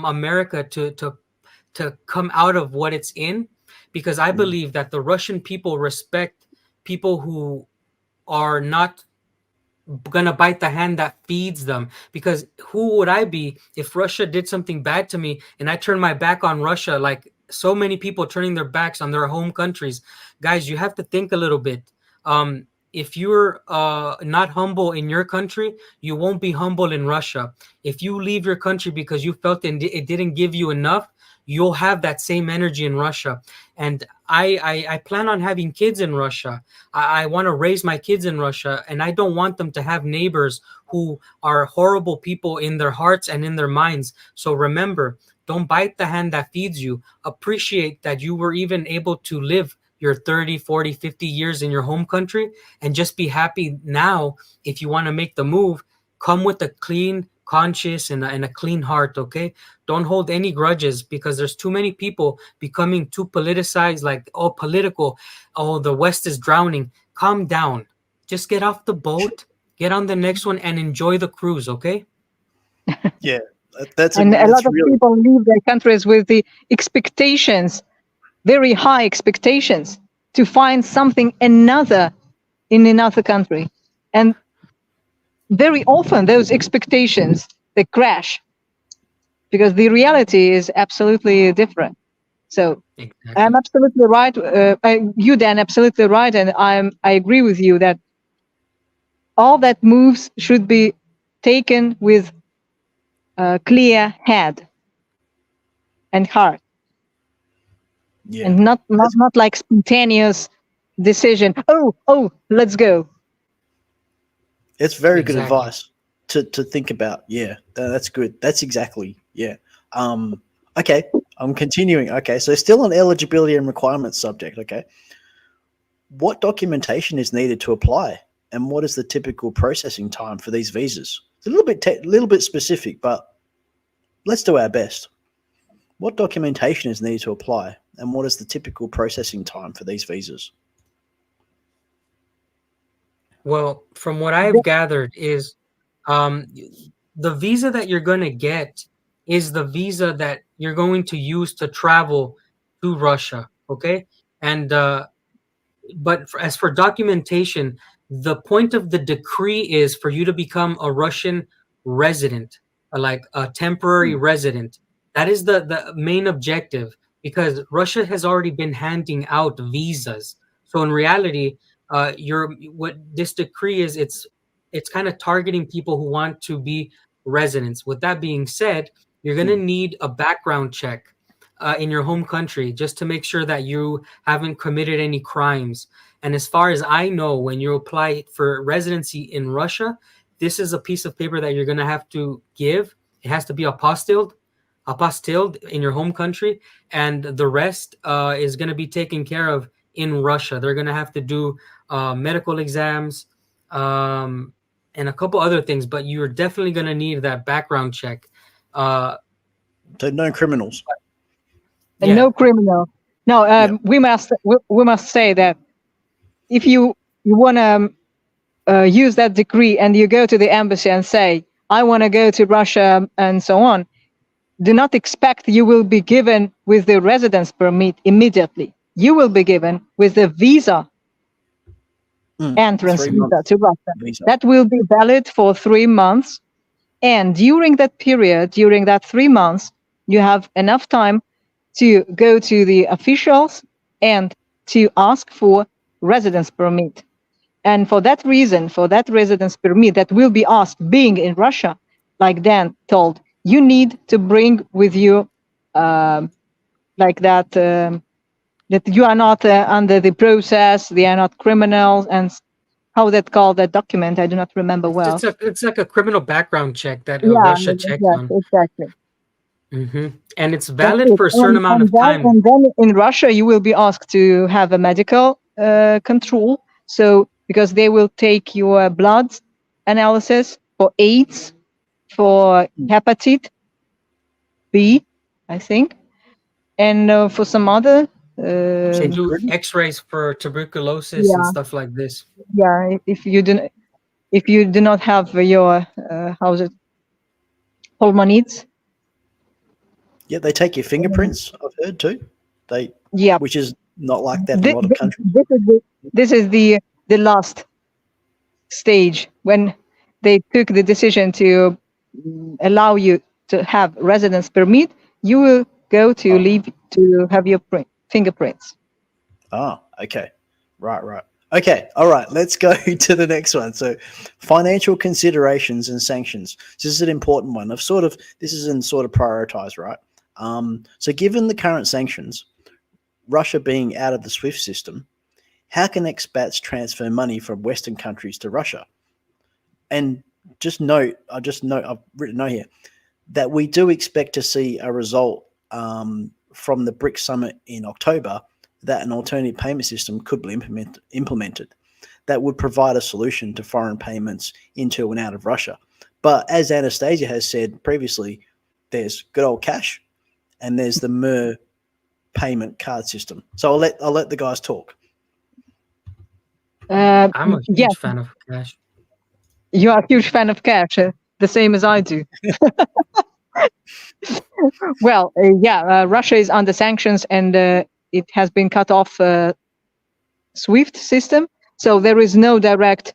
America to come out of what it's in, because I believe that the Russian people respect people who are not gonna bite the hand that feeds them. Because who would I be if Russia did something bad to me and I turned my back on Russia, like so many people turning their backs on their home countries? Guys, you have to think a little bit. If you're not humble in your country, you won't be humble in Russia. If you leave your country because you felt it didn't give you enough, you'll have that same energy in Russia. And I plan on having kids in Russia. I want to raise my kids in Russia, and I don't want them to have neighbors who are horrible people in their hearts and in their minds. So remember, don't bite the hand that feeds you. Appreciate that you were even able to live your 30, 40, 50 years in your home country and just be happy now. If you want to make the move, come with a clean conscience and a clean heart, okay? Don't hold any grudges, because there's too many people becoming too politicized, like, oh, political, oh, the West is drowning. Calm down. Just get off the boat, get on the next one, and enjoy the cruise, okay? Yeah, A lot of really people leave their countries with the expectations, very high expectations, to find something another in another country. And very often those expectations, they crash, because the reality is absolutely different. So Exactly. I'm absolutely right. You, Dan, absolutely right. And I agree with you that all that moves should be taken with a clear head and heart, yeah. and not like spontaneous decision. Oh, let's go. It's very good Exactly. advice to think about. Yeah, that's good. That's exactly, yeah. Okay, I'm continuing. Okay, so still on eligibility and requirements subject. Okay, what documentation is needed to apply, and what is the typical processing time for these visas? It's a little bit specific, but let's do our best. What documentation is needed to apply, and what is the typical processing time for these visas? Well, from what I've gathered is, um, the visa that you're going to get is the visa that you're going to use to travel to Russia, okay? And but as for documentation, the point of the decree is for you to become a Russian resident, like a temporary resident. That is the main objective, because Russia has already been handing out visas. So in reality, what this decree is, it's kind of targeting people who want to be residents. With that being said, you're going to need a background check in your home country, just to make sure that you haven't committed any crimes. And as far as I know, when you apply for residency in Russia, this is a piece of paper that you're going to have to give. It has to be apostilled in your home country, and the rest is going to be taken care of in Russia. They're going to have to do medical exams and a couple other things, but you're definitely going to need that background check. So no criminals. And Yeah. no criminal. No, we must say that if you want to use that decree and you go to the embassy and say, I want to go to Russia and so on, do not expect you will be given with the residence permit immediately. You will be given with the visa, entrance 3 visa months to Russia. visa. That will be valid for 3 months. And during that period, during that 3 months, you have enough time to go to the officials and to ask for residence permit. And for that reason, for that residence permit that will be asked, being in Russia, like Dan told, you need to bring with you like that, that you are not under the process, they are not criminals, and how that called that document, I do not remember well. It's like a criminal background check that Russia checks yes, on. exactly. And it's That's valid it. for a certain amount of time. And then in Russia, you will be asked to have a medical control. So because they will take your blood analysis for AIDS, for hepatitis B, I think, and for some other. They do X-rays for tuberculosis and stuff like this. Yeah, if you do not have your how's it, pulmonits. Yeah, they take your fingerprints. I've heard too. Which is not like that in a lot of countries. This is the last stage when they took the decision to allow you to have residence permit. You will go to leave to have your fingerprints. Ah, okay. Right. Okay, all right, let's go to the next one. So financial considerations and sanctions. This is an important one. This is in sort of prioritized, right? So given the current sanctions, Russia being out of the SWIFT system, how can expats transfer money from Western countries to Russia? And I've written a note here that we do expect to see a result from the BRICS summit in October that an alternative payment system could be implemented that would provide a solution to foreign payments into and out of Russia. But as Anastasia has said previously, there's good old cash and there's the MER payment card system. So I'll let the guys talk. I'm a huge Yes, fan of cash. you are a huge fan of cash, the same as I do. Well, Russia is under sanctions and it has been cut off SWIFT system. So there is no direct,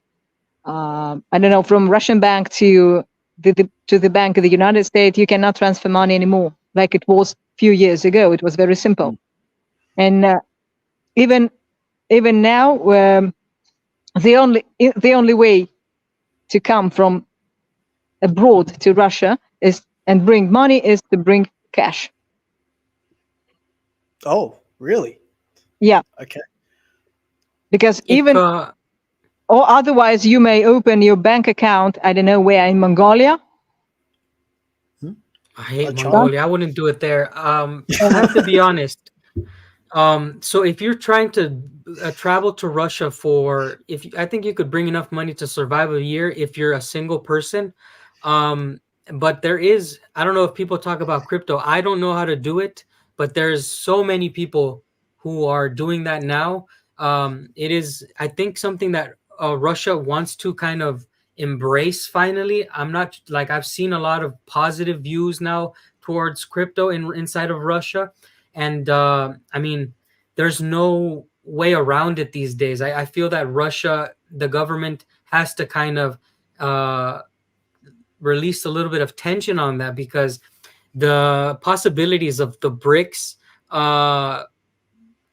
I don't know, from Russian bank to the bank of the United States, you cannot transfer money anymore like it was a few years ago. It was very simple. And even now, the only way to come from abroad to Russia and bring money is to bring cash. Oh, really? Yeah. Okay. Because or otherwise you may open your bank account, I don't know where, in Mongolia. I hate Mongolia. I wouldn't do it there. I have to be honest. So if you're trying to travel to Russia I think you could bring enough money to survive a year if you're a single person. But I don't know if people talk about crypto. I don't know how to do it, but there's so many people who are doing that now. It is, I think, something that Russia wants to kind of embrace finally. I've seen a lot of positive views now towards crypto inside of Russia. And I mean, there's no way around it these days. I feel that Russia, the government, has to kind of release a little bit of tension on that, because the possibilities of the BRICS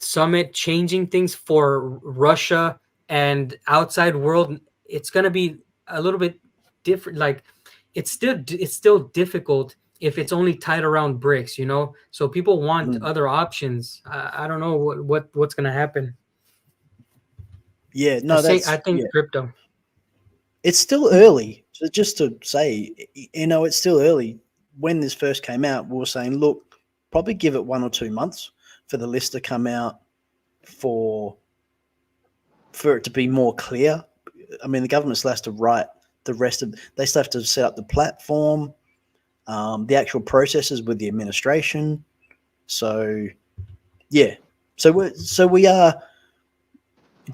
summit changing things for Russia and outside world, it's going to be a little bit different. Like it's still difficult if it's only tied around BRICS, so people want other options. I don't know what's going to happen. Yeah, no, I think crypto. It's still early. So just to say, it's still early. When this first came out, we were saying, look, probably give it 1 or 2 months for the list to come out, for it to be more clear. I mean, the government still has to write the rest of. They still have to set up the platform, the actual processes with the administration. So, yeah. So we are.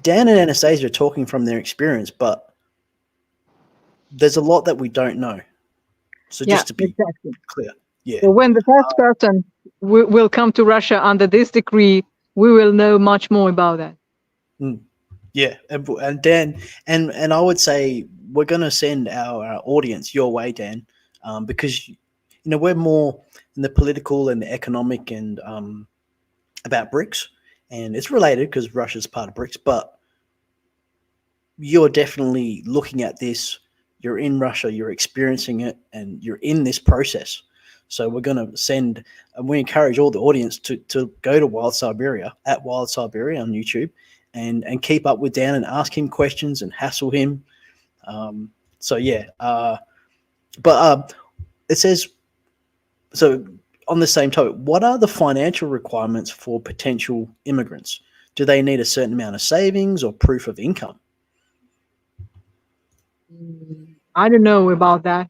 Dan and Anastasia are talking from their experience, but there's a lot that we don't know. So just to be clear, yeah. So when the first person will come to Russia under this decree, we will know much more about that. Yeah, and Dan, and I would say we're going to send our audience your way, Dan, because we're more in the political and the economic and about BRICS, and it's related because Russia's part of BRICS, but you're definitely looking at this. You're in Russia, you're experiencing it, and you're in this process. So we're going to send, and we encourage all the audience to go to Wild Siberia, at Wild Siberia on YouTube, and keep up with Dan and ask him questions and hassle him. But it says, so on the same topic, what are the financial requirements for potential immigrants? Do they need a certain amount of savings or proof of income? I don't know about that.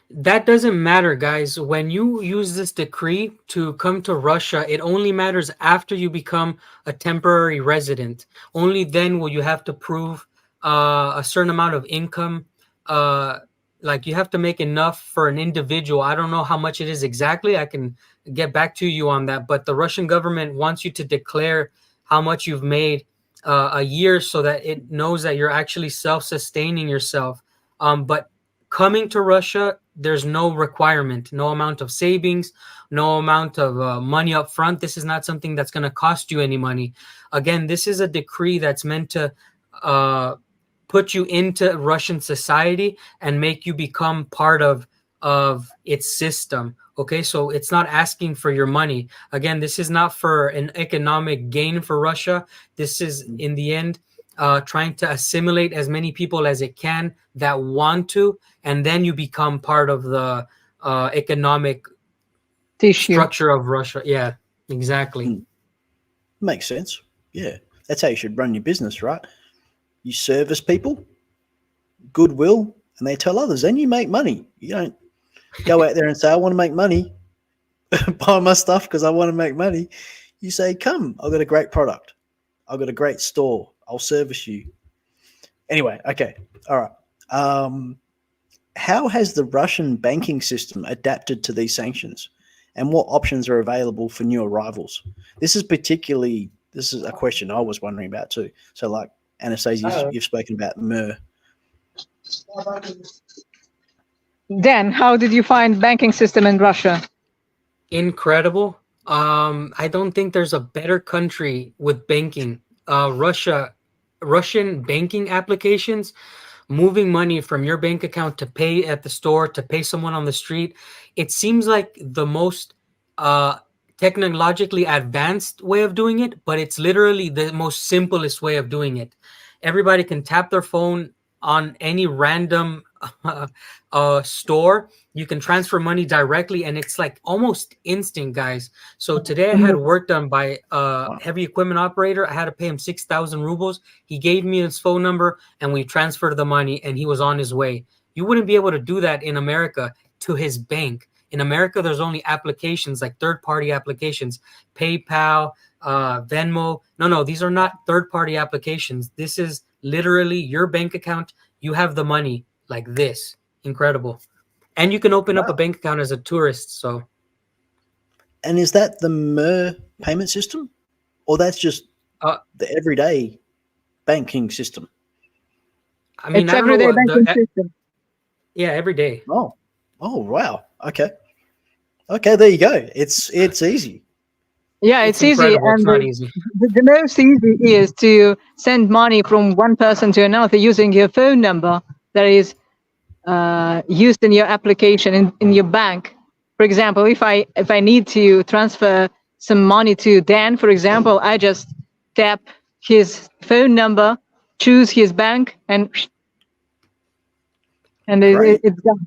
That doesn't matter, guys. When you use this decree to come to Russia, it only matters after you become a temporary resident. Only then will you have to prove a certain amount of income. Like you have to make enough for an individual. I don't know how much it is exactly. I can get back to you on that. But the Russian government wants you to declare how much you've made a year so that it knows that you're actually self-sustaining yourself. But coming to Russia, there's no requirement, no amount of savings, no amount of money up front. This is not something that's going to cost you any money. Again, this is a decree that's meant to put you into Russian society and make you become part of its system. Okay, so it's not asking for your money. Again, this is not for an economic gain for Russia. This is, in the end, trying to assimilate as many people as it can that want to, and then you become part of the economic tissue. structure of Russia. Yeah, exactly. Mm. Makes sense. Yeah, that's how you should run your business, right? You service people, goodwill, and they tell others, and you make money. You don't go out there and say, I want to make money, buy my stuff because I want to make money. You say, come, I've got a great product. I've got a great store. I'll service you. Anyway, okay. All right. How has the Russian banking system adapted to these sanctions? And what options are available for new arrivals? This is a question I was wondering about too. So like Anastasia, you've spoken about MER. Dan, how did you find banking system in Russia? Incredible. I don't think there's a better country with banking. Russian banking applications, moving money from your bank account to pay at the store, to pay someone on the street. It seems like the most technologically advanced way of doing it, but it's literally the most simplest way of doing it. Everybody can tap their phone on any random store. You can transfer money directly, and it's like almost instant, guys. So today I had work done by a heavy equipment operator. I had to pay him 6,000 rubles. He gave me his phone number, and we transferred the money, and he was on his way. You wouldn't be able to do that in America to his bank. In America, there's only applications, like third-party applications, PayPal, Venmo. No, these are not third-party applications. This is literally your bank account. You have the money like this. Incredible. And you can open up a bank account as a tourist. So, and is that the MER payment system, or that's just the everyday banking system? I mean, it's everyday banking system. Yeah, every day. Oh, wow. Okay, there you go. It's easy. Yeah, it's easy, and it's not easy. The most easy is to send money from one person to another using your phone number that is used in your application in your bank. For example, if I need to transfer some money to Dan, for example, I just tap his phone number, choose his bank, and it's done.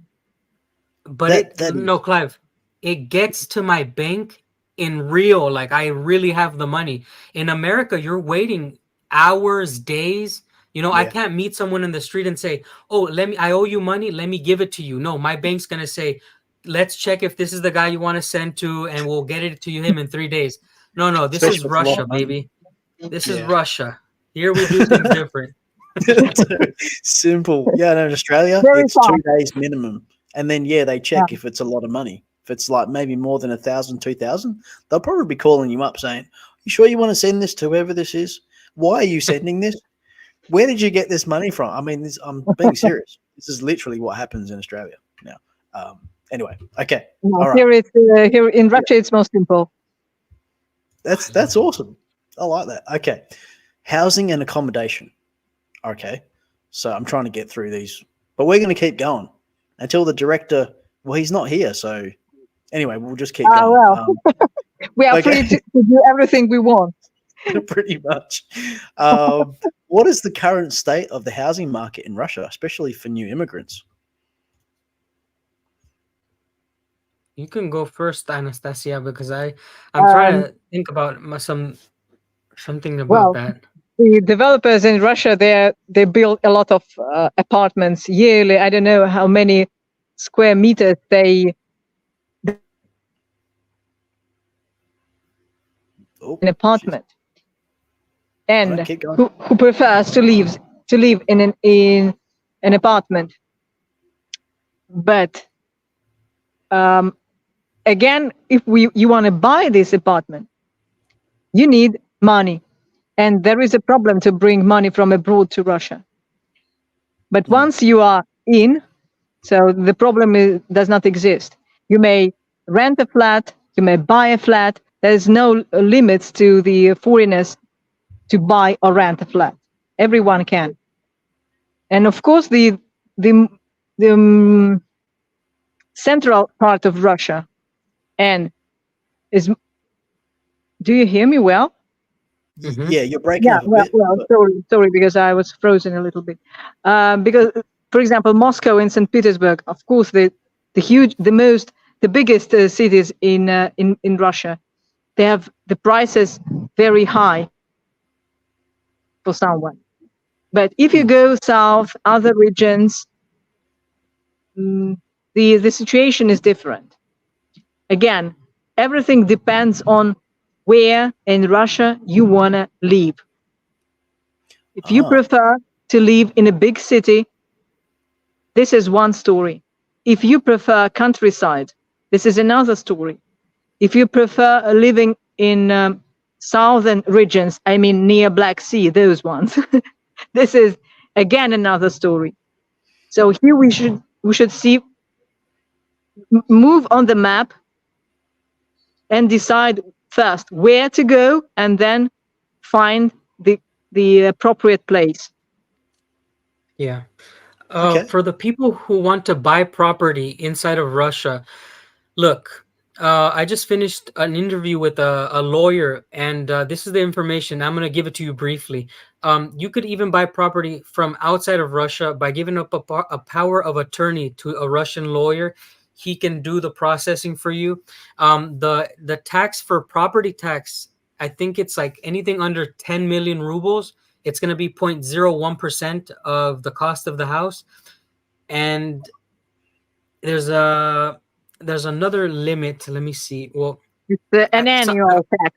But Clive, it gets to my bank in real, like I really have the money. In America, you're waiting hours, days. I can't meet someone in the street and say, "Oh, I owe you money. Let me give it to you." No, my bank's gonna say, "Let's check if this is the guy you want to send to, and we'll get it to him in 3 days." No, this is Russia, baby. This is Russia. Here we do things different. Simple. Yeah, in Australia, it's 2 days minimum. And then, they check if it's a lot of money. If it's like maybe more than 1,000, 2,000, they'll probably be calling you up saying, "You sure you want to send this to whoever this is? Why are you sending this? Where did you get this money from?" I mean, I'm being serious. This is literally what happens in Australia now. Anyway, okay. No, all right. Here in Russia, it's more simple. That's awesome. I like that. Okay. Housing and accommodation. Okay. So I'm trying to get through these, but we're going to keep going until the director, he's not here. So anyway, we'll just keep going. Well, we are free to do everything we want. Pretty much. What is the current state of the housing market in Russia, especially for new immigrants? You can go first, Anastasia, because I'm trying to think about something about that. The developers in Russia, they build a lot of apartments yearly. I don't know how many square meters they an apartment. And who prefers to live in an apartment? But again, if you want to buy this apartment, you need money, and there is a problem to bring money from abroad to Russia. But once you are in, so the problem does not exist. You may rent a flat, you may buy a flat. There is no limits to the foreigners to buy or rent a flat. Everyone can. And of course, the central part of Russia is. Do you hear me well? Mm-hmm. Yeah, you're breaking up a bit. Sorry, because I was frozen a little bit. Because, for example, Moscow and St. Petersburg, of course, the most the biggest cities in Russia, they have the prices very high for someone. But if you go south, other regions, the situation is different. Again, everything depends on where in Russia you want to live. If you prefer to live in a big city, this is one story. If you prefer countryside, this is another story. If you prefer living in southern regions, I mean near Black Sea, those ones, this is again another story. So here we should see, move on the map and decide first where to go, and then find the appropriate place. Yeah. Okay. For the people who want to buy property inside of Russia, look, I just finished an interview with a lawyer, and this is the information. I'm going to give it to you briefly. You could even buy property from outside of Russia by giving up a power of attorney to a Russian lawyer. He can do the processing for you. The tax for property tax, I think it's like anything under 10 million rubles. It's going to be 0.01% of the cost of the house. And there's another limit. Let me see. Well, it's an annual tax.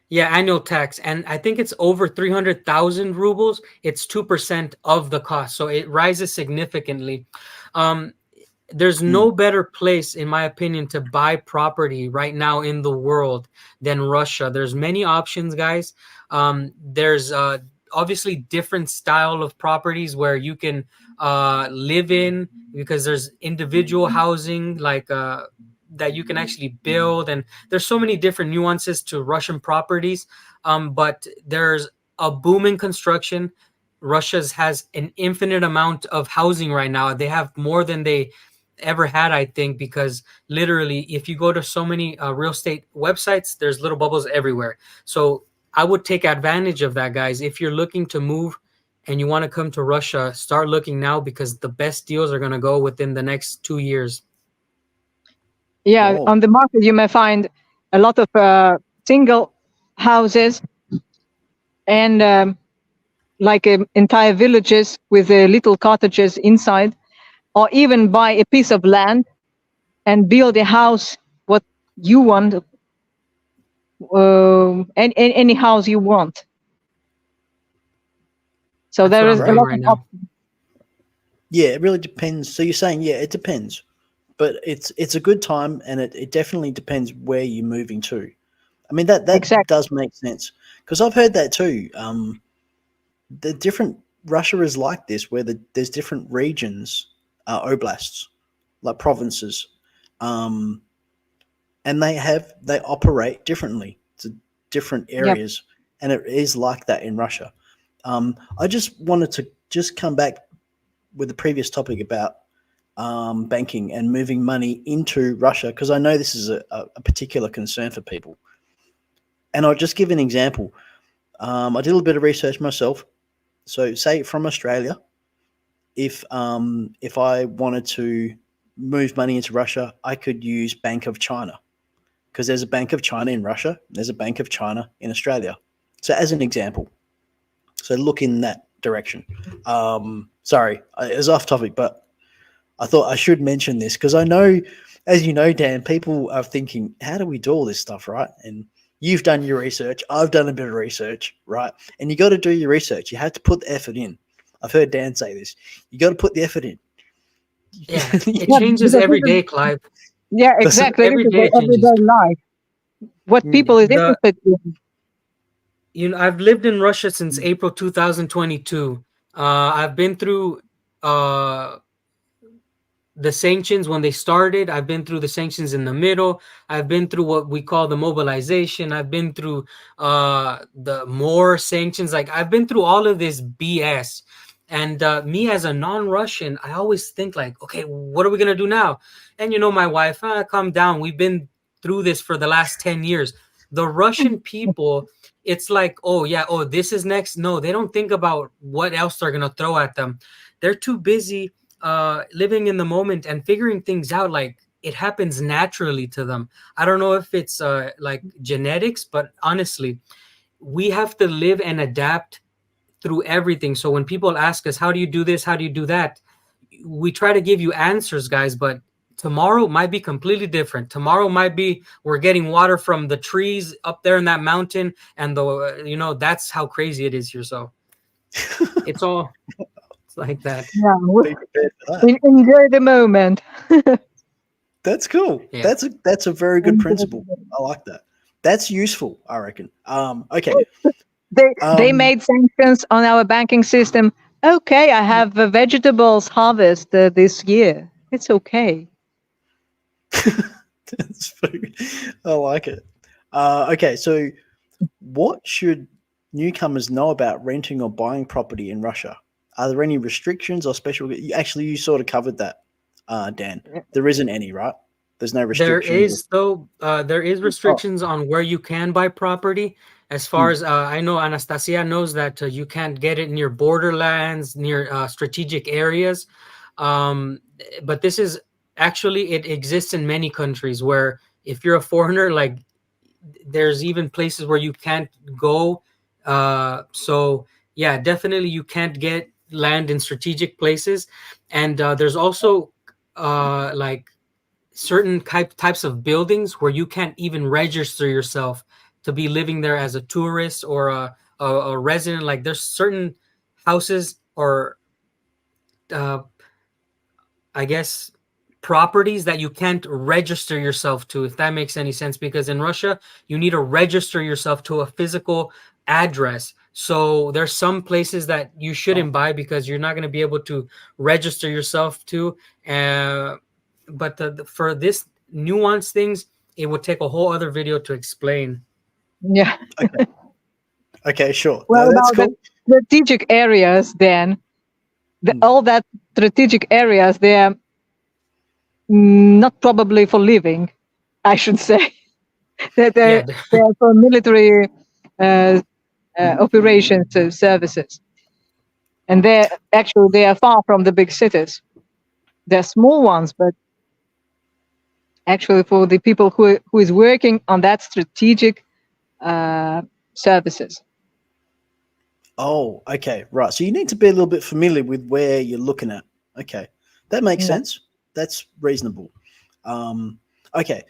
Yeah, annual tax, and I think it's over 300,000 rubles. It's 2% of the cost, so it rises significantly. There's no better place, in my opinion, to buy property right now in the world than Russia. There's many options, guys. There's obviously different style of properties where you can live in, because there's individual housing like that you can actually build, and there's so many different nuances to Russian properties. But there's a booming construction. Russia has an infinite amount of housing right now. They have more than they ever had, I think, because literally if you go to so many real estate websites, there's little bubbles everywhere. So I would take advantage of that, guys. If you're looking to move and you want to come to Russia, start looking now, because the best deals are going to go within the next 2 years. Yeah, Whoa. on the market you may find a lot of single houses and like entire villages with little cottages inside, or even buy a piece of land and build a house what you want, any house you want. So That's there what is I'm a doing lot right of now. options. Yeah, it really depends. So you're saying, yeah, it depends, but it's a good time, and it definitely depends where you're moving to. I mean, that Exactly. does make sense, because I've heard that too. The different Russia is like this, where there's different regions, oblasts, like provinces, um, and they operate differently to different Yep. areas, and it is like that in Russia. I just wanted to just come back with the previous topic about banking and moving money into Russia, because I know this is a particular concern for people. And I'll just give an example. I did a little bit of research myself. So, say from Australia, if I wanted to move money into Russia, I could use Bank of China, because there's a Bank of China in Russia. There's a Bank of China in Australia. So, as an example, so look in that direction. Sorry, it was off topic, but I thought I should mention this, because I know, as you know, Dan, people are thinking, how do we do all this stuff, right? And you've done your research. I've done a bit of research, right? And you got to do your research. You have to put the effort in. I've heard Dan say this. You got to put the effort in. Yeah, it Yeah, changes because every this is- day, Clive. yeah, exactly. Every This is day it the changes. everyday life. What people is The interested in. I've lived in Russia since April 2022. I've been through the sanctions when they started. I've been through the sanctions in the middle. I've been through what we call the mobilization. I've been through the more sanctions. Like, I've been through all of this BS. And me as a non-Russian, I always think like, okay, what are we gonna do now? And my wife, calm down. We've been through this for the last 10 years. The Russian people, it's like, oh yeah, oh, this is next. No, they don't think about what else they're gonna throw at them. They're too busy living in the moment and figuring things out. Like, it happens naturally to them. I don't know if it's like genetics, but honestly, we have to live and adapt through everything. So when people ask us, how do you do this? How do you do that? We try to give you answers, guys, but tomorrow might be completely different. Tomorrow might be we're getting water from the trees up there in that mountain, and that's how crazy it is here. So it's like that. Yeah, Be prepared for that. enjoy the moment. That's cool. Yeah. That's a very good principle. I like that. That's useful, I reckon. Okay. They made sanctions on our banking system. Okay, I have a vegetables harvest this year. It's okay. That's very, I like it. Okay, so what should newcomers know about renting or buying property in Russia? Are there any restrictions or special? Actually, you sort of covered that, Dan. There isn't any, right? There's no restrictions. There is restrictions on where you can buy property. As far as I know, Anastasia knows that you can't get it near borderlands, near strategic areas. But this is actually, it exists in many countries where if you're a foreigner, like there's even places where you can't go. So yeah, definitely you can't get land in strategic places. And there's also like certain types of buildings where you can't even register yourself to be living there as a tourist or a resident. Like there's certain houses or I guess properties that you can't register yourself to, if that makes any sense, because in Russia you need to register yourself to a physical address. So there's some places that you shouldn't buy because you're not going to be able to register yourself to. But for this nuanced things, it would take a whole other video to explain. Yeah. Okay, sure. Well, No, that's about cool. the strategic areas, then all that strategic areas, they're not probably for living, I should say. they're for military operations services, and they are far from the big cities. They're small ones, but actually for the people who is working on that strategic services. Oh, okay, right. So you need to be a little bit familiar with where you're looking at. Okay, that makes sense. That's reasonable. Okay.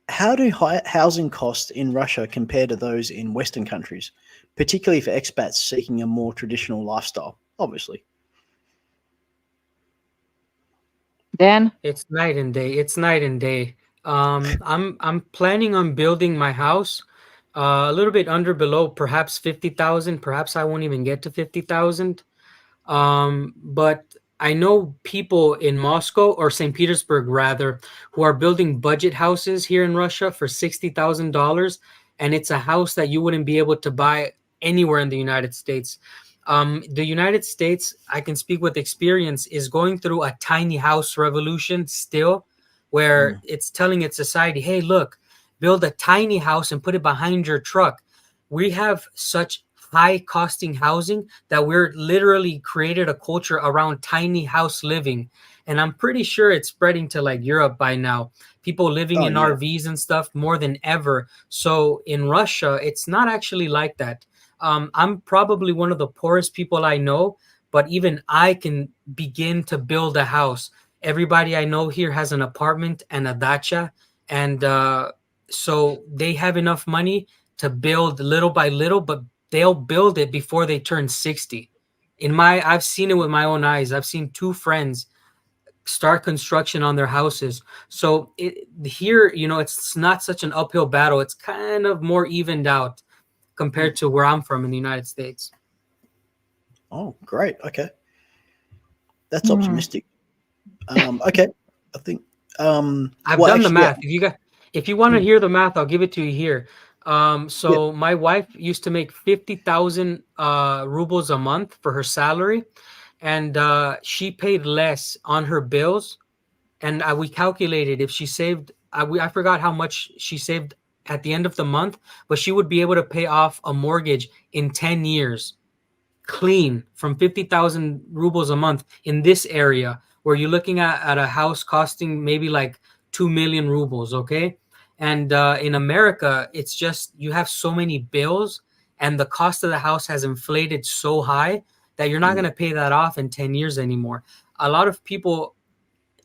How do housing costs in Russia compare to those in Western countries, particularly for expats seeking a more traditional lifestyle? Obviously. Dan? It's night and day. It's night and day. I'm planning on building my house a little bit below, perhaps 50,000. Perhaps I won't even get to 50,000. But I know people in Moscow or St. Petersburg rather, who are building budget houses here in Russia for $60,000, and it's a house that you wouldn't be able to buy anywhere in the United States. The United States, I can speak with experience, is going through a tiny house revolution still, where it's telling its society, hey, look, build a tiny house and put it behind your truck. We have such high costing housing that we're literally created a culture around tiny house living. And I'm pretty sure it's spreading to like Europe by now. People living in RVs and stuff more than ever. So in Russia, it's not actually like that. I'm probably one of the poorest people I know, but even I can begin to build a house. Everybody I know here has an apartment and a dacha. And so they have enough money to build little by little, but they'll build it before they turn 60. I've seen it with my own eyes. I've seen two friends start construction on their houses. So here, it's not such an uphill battle. It's kind of more evened out compared to where I'm from in the United States. Oh, great. Okay. That's optimistic. Okay. I think I've done the math. If you want to hear the math, I'll give it to you here. My wife used to make 50,000 rubles a month for her salary, and she paid less on her bills. And we calculated if she saved, I forgot how much she saved at the end of the month, but she would be able to pay off a mortgage in 10 years clean from 50,000 rubles a month in this area. where you're looking at a house costing maybe like 2 million rubles, okay? And in America, it's just you have so many bills, and the cost of the house has inflated so high that you're not going to pay that off in 10 years anymore. A lot of people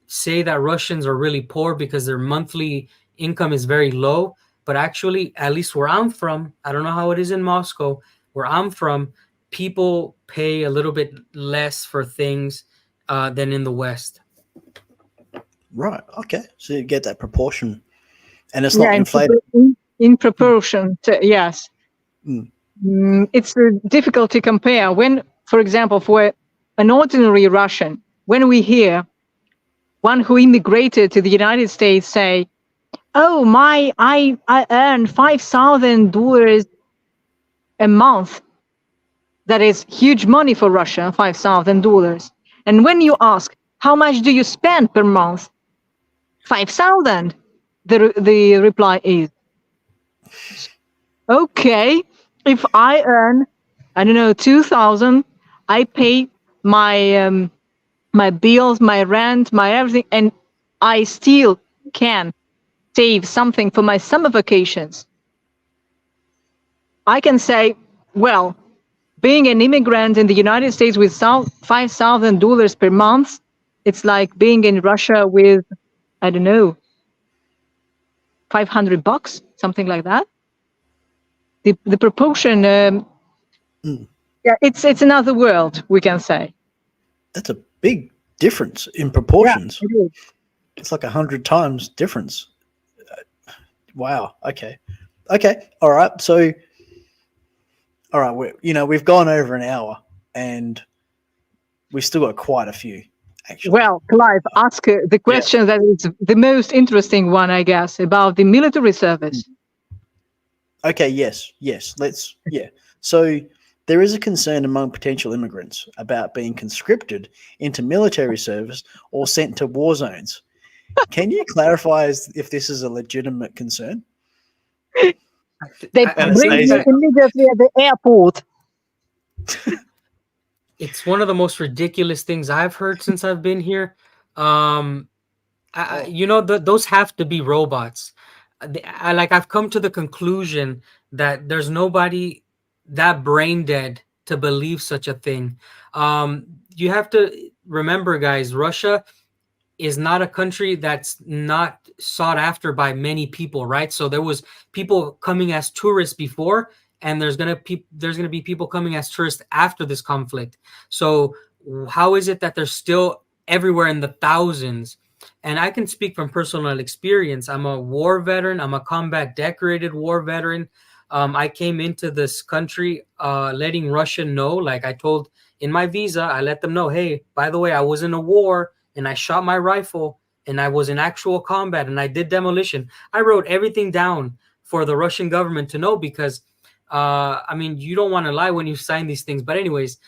say that Russians are really poor because their monthly income is very low, but actually, at least where I'm from, I don't know how it is in Moscow, where I'm from, people pay a little bit less for things than in the West. Right. Okay. So you get that proportion, and it's Yeah, not inflated. in proportion to, yes. It's difficult to compare. When, for example, for an ordinary Russian, when we hear one who immigrated to the United States say, "Oh, I earn $5,000 a month," that is huge money for Russia, $5,000. And when you ask, "How much do you spend per month?" 5,000. The reply is, "Okay, if I earn, I don't know, 2,000, I pay my my bills, my rent, my everything, and I still can save something for my summer vacations." I can say, well, being an immigrant in the United States with $5,000 per month, it's like being in Russia with, I don't know, $500, something like that. The proportion, yeah, it's another world, we can say. That's a big difference in proportions. Yeah, it is. It's like 100 times difference. Wow. Okay. All right. So, all right. We've gone over an hour, and we've still got quite a few. Actually. Well, Clive, ask the question that is the most interesting one, I guess, about the military service. Okay. Yes. Let's. Yeah. So there is a concern among potential immigrants about being conscripted into military service or sent to war zones. Can you clarify if this is a legitimate concern? They bring you immediately at the airport. It's one of the most ridiculous things I've heard since I've been here. Those have to be robots. I've come to the conclusion that there's nobody that brain dead to believe such a thing. You have to remember, guys, Russia is not a country that's not sought after by many people, right? So there was people coming as tourists before, and there's gonna be people coming as tourists after this conflict. So how is it that they're still everywhere in the thousands? And I can speak from personal experience. I'm a war veteran. I'm a combat decorated war veteran. I came into this country letting Russia know, like I told in my visa, I let them know, hey, by the way, I was in a war and I shot my rifle and I was in actual combat and I did demolition. I wrote everything down for the Russian government to know because, you don't want to lie when you sign these things. But anyways,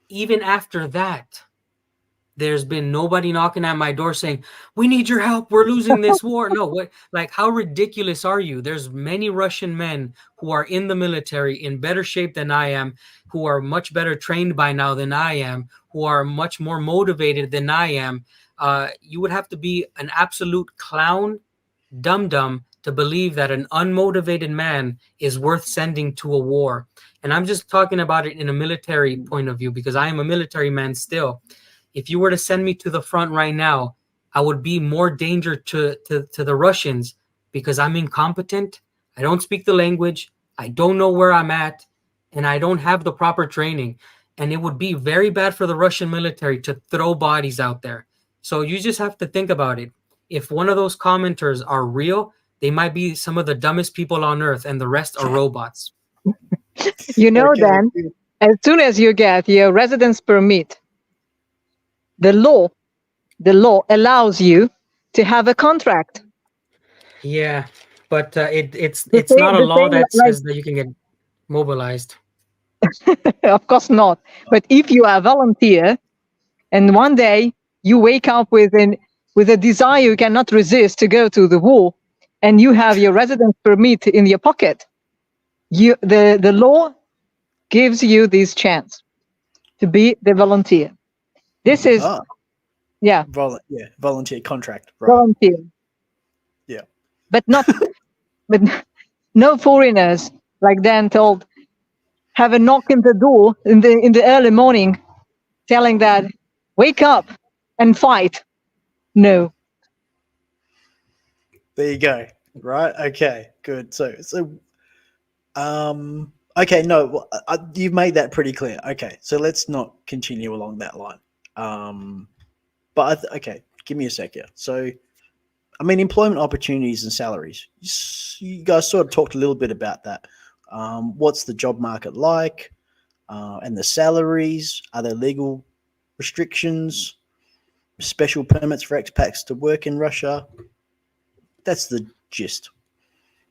even after that, there's been nobody knocking at my door saying, we need your help. We're losing this war. No, what? Like, how ridiculous are you? There's many Russian men who are in the military in better shape than I am, who are much better trained by now than I am, who are much more motivated than I am. You would have to be an absolute clown, dum-dum, to believe that an unmotivated man is worth sending to a war. And I'm just talking about it in a military point of view because I am a military man still. If you were to send me to the front right now, I would be more danger to the Russians because I'm incompetent. I don't speak the language. I don't know where I'm at, and I don't have the proper training. And it would be very bad for the Russian military to throw bodies out there. So you just have to think about it. If one of those commenters are real, they might be some of the dumbest people on earth, and the rest are robots. Then, as soon as you get your residence permit, the law allows you to have a contract. Yeah, but it's not a law that says that you can get mobilized. Of course not. But if you are a volunteer, and one day you wake up with a desire you cannot resist to go to the war, and you have your residence permit in your pocket, the law gives you this chance to be the volunteer. This is yeah, volunteer contract, right? volunteer. Yeah. But no foreigners like Dan told have a knock in the door in the early morning telling that wake up and fight. No. There you go. Right. Okay. Good. So okay. No, you've made that pretty clear. Okay. So let's not continue along that line. But okay, give me a sec here. So, I mean, employment opportunities and salaries. You guys sort of talked a little bit about that. What's the job market like? And the salaries? Are there legal restrictions? Special permits for expats to work in Russia? That's the gist.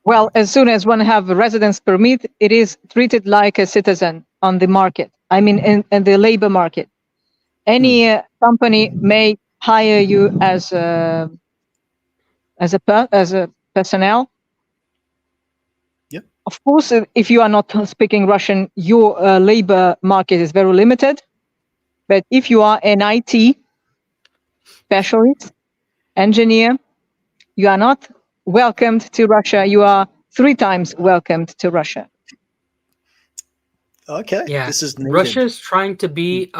Well, as soon as one have a residence permit, it is treated like a citizen on the market. I mean, in the labor market. Any company may hire you as a personnel. Yep. Of course, if you are not speaking Russian, your labor market is very limited. But if you are an IT specialist, engineer, you are not welcomed to Russia. You are 3 times welcomed to Russia. Okay. Yeah, This is needed. Russia is trying to be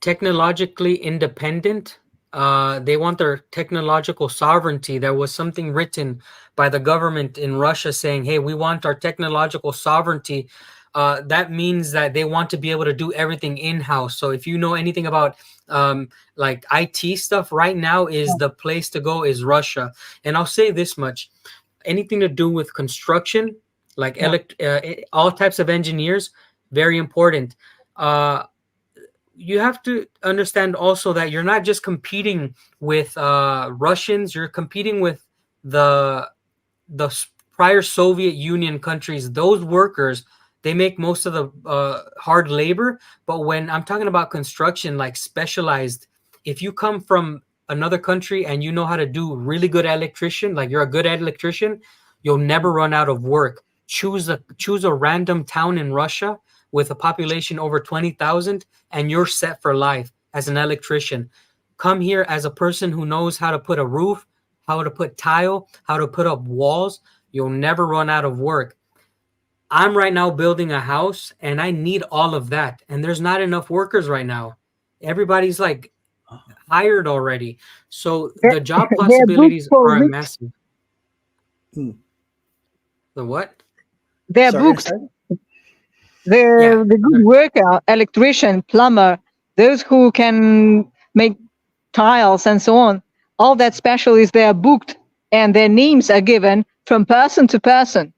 technologically independent. They want their technological sovereignty. There was something written by the government in Russia saying, hey, we want our technological sovereignty. That means that they want to be able to do everything in-house. So if you know anything about like IT stuff, right now is the place to go is Russia. And I'll say this much, anything to do with construction, like all types of engineers, very important. You have to understand also that you're not just competing with Russians, you're competing with the prior Soviet Union countries. Those workers, they make most of the hard labor. But when I'm talking about construction, like specialized, if you come from another country and you know how to do really good electrician, like you're a good electrician, you'll never run out of work. Choose a random town in Russia with a population over 20,000 and you're set for life as an electrician. Come here as a person who knows how to put a roof, how to put tile, how to put up walls. You'll never run out of work. I'm right now building a house and I need all of that. And there's not enough workers right now. Everybody's like hired already. So the job possibilities are massive. The what? They're booked. The good worker, electrician, plumber, those who can make tiles and so on, all that specialists, they are booked and their names are given from person to person.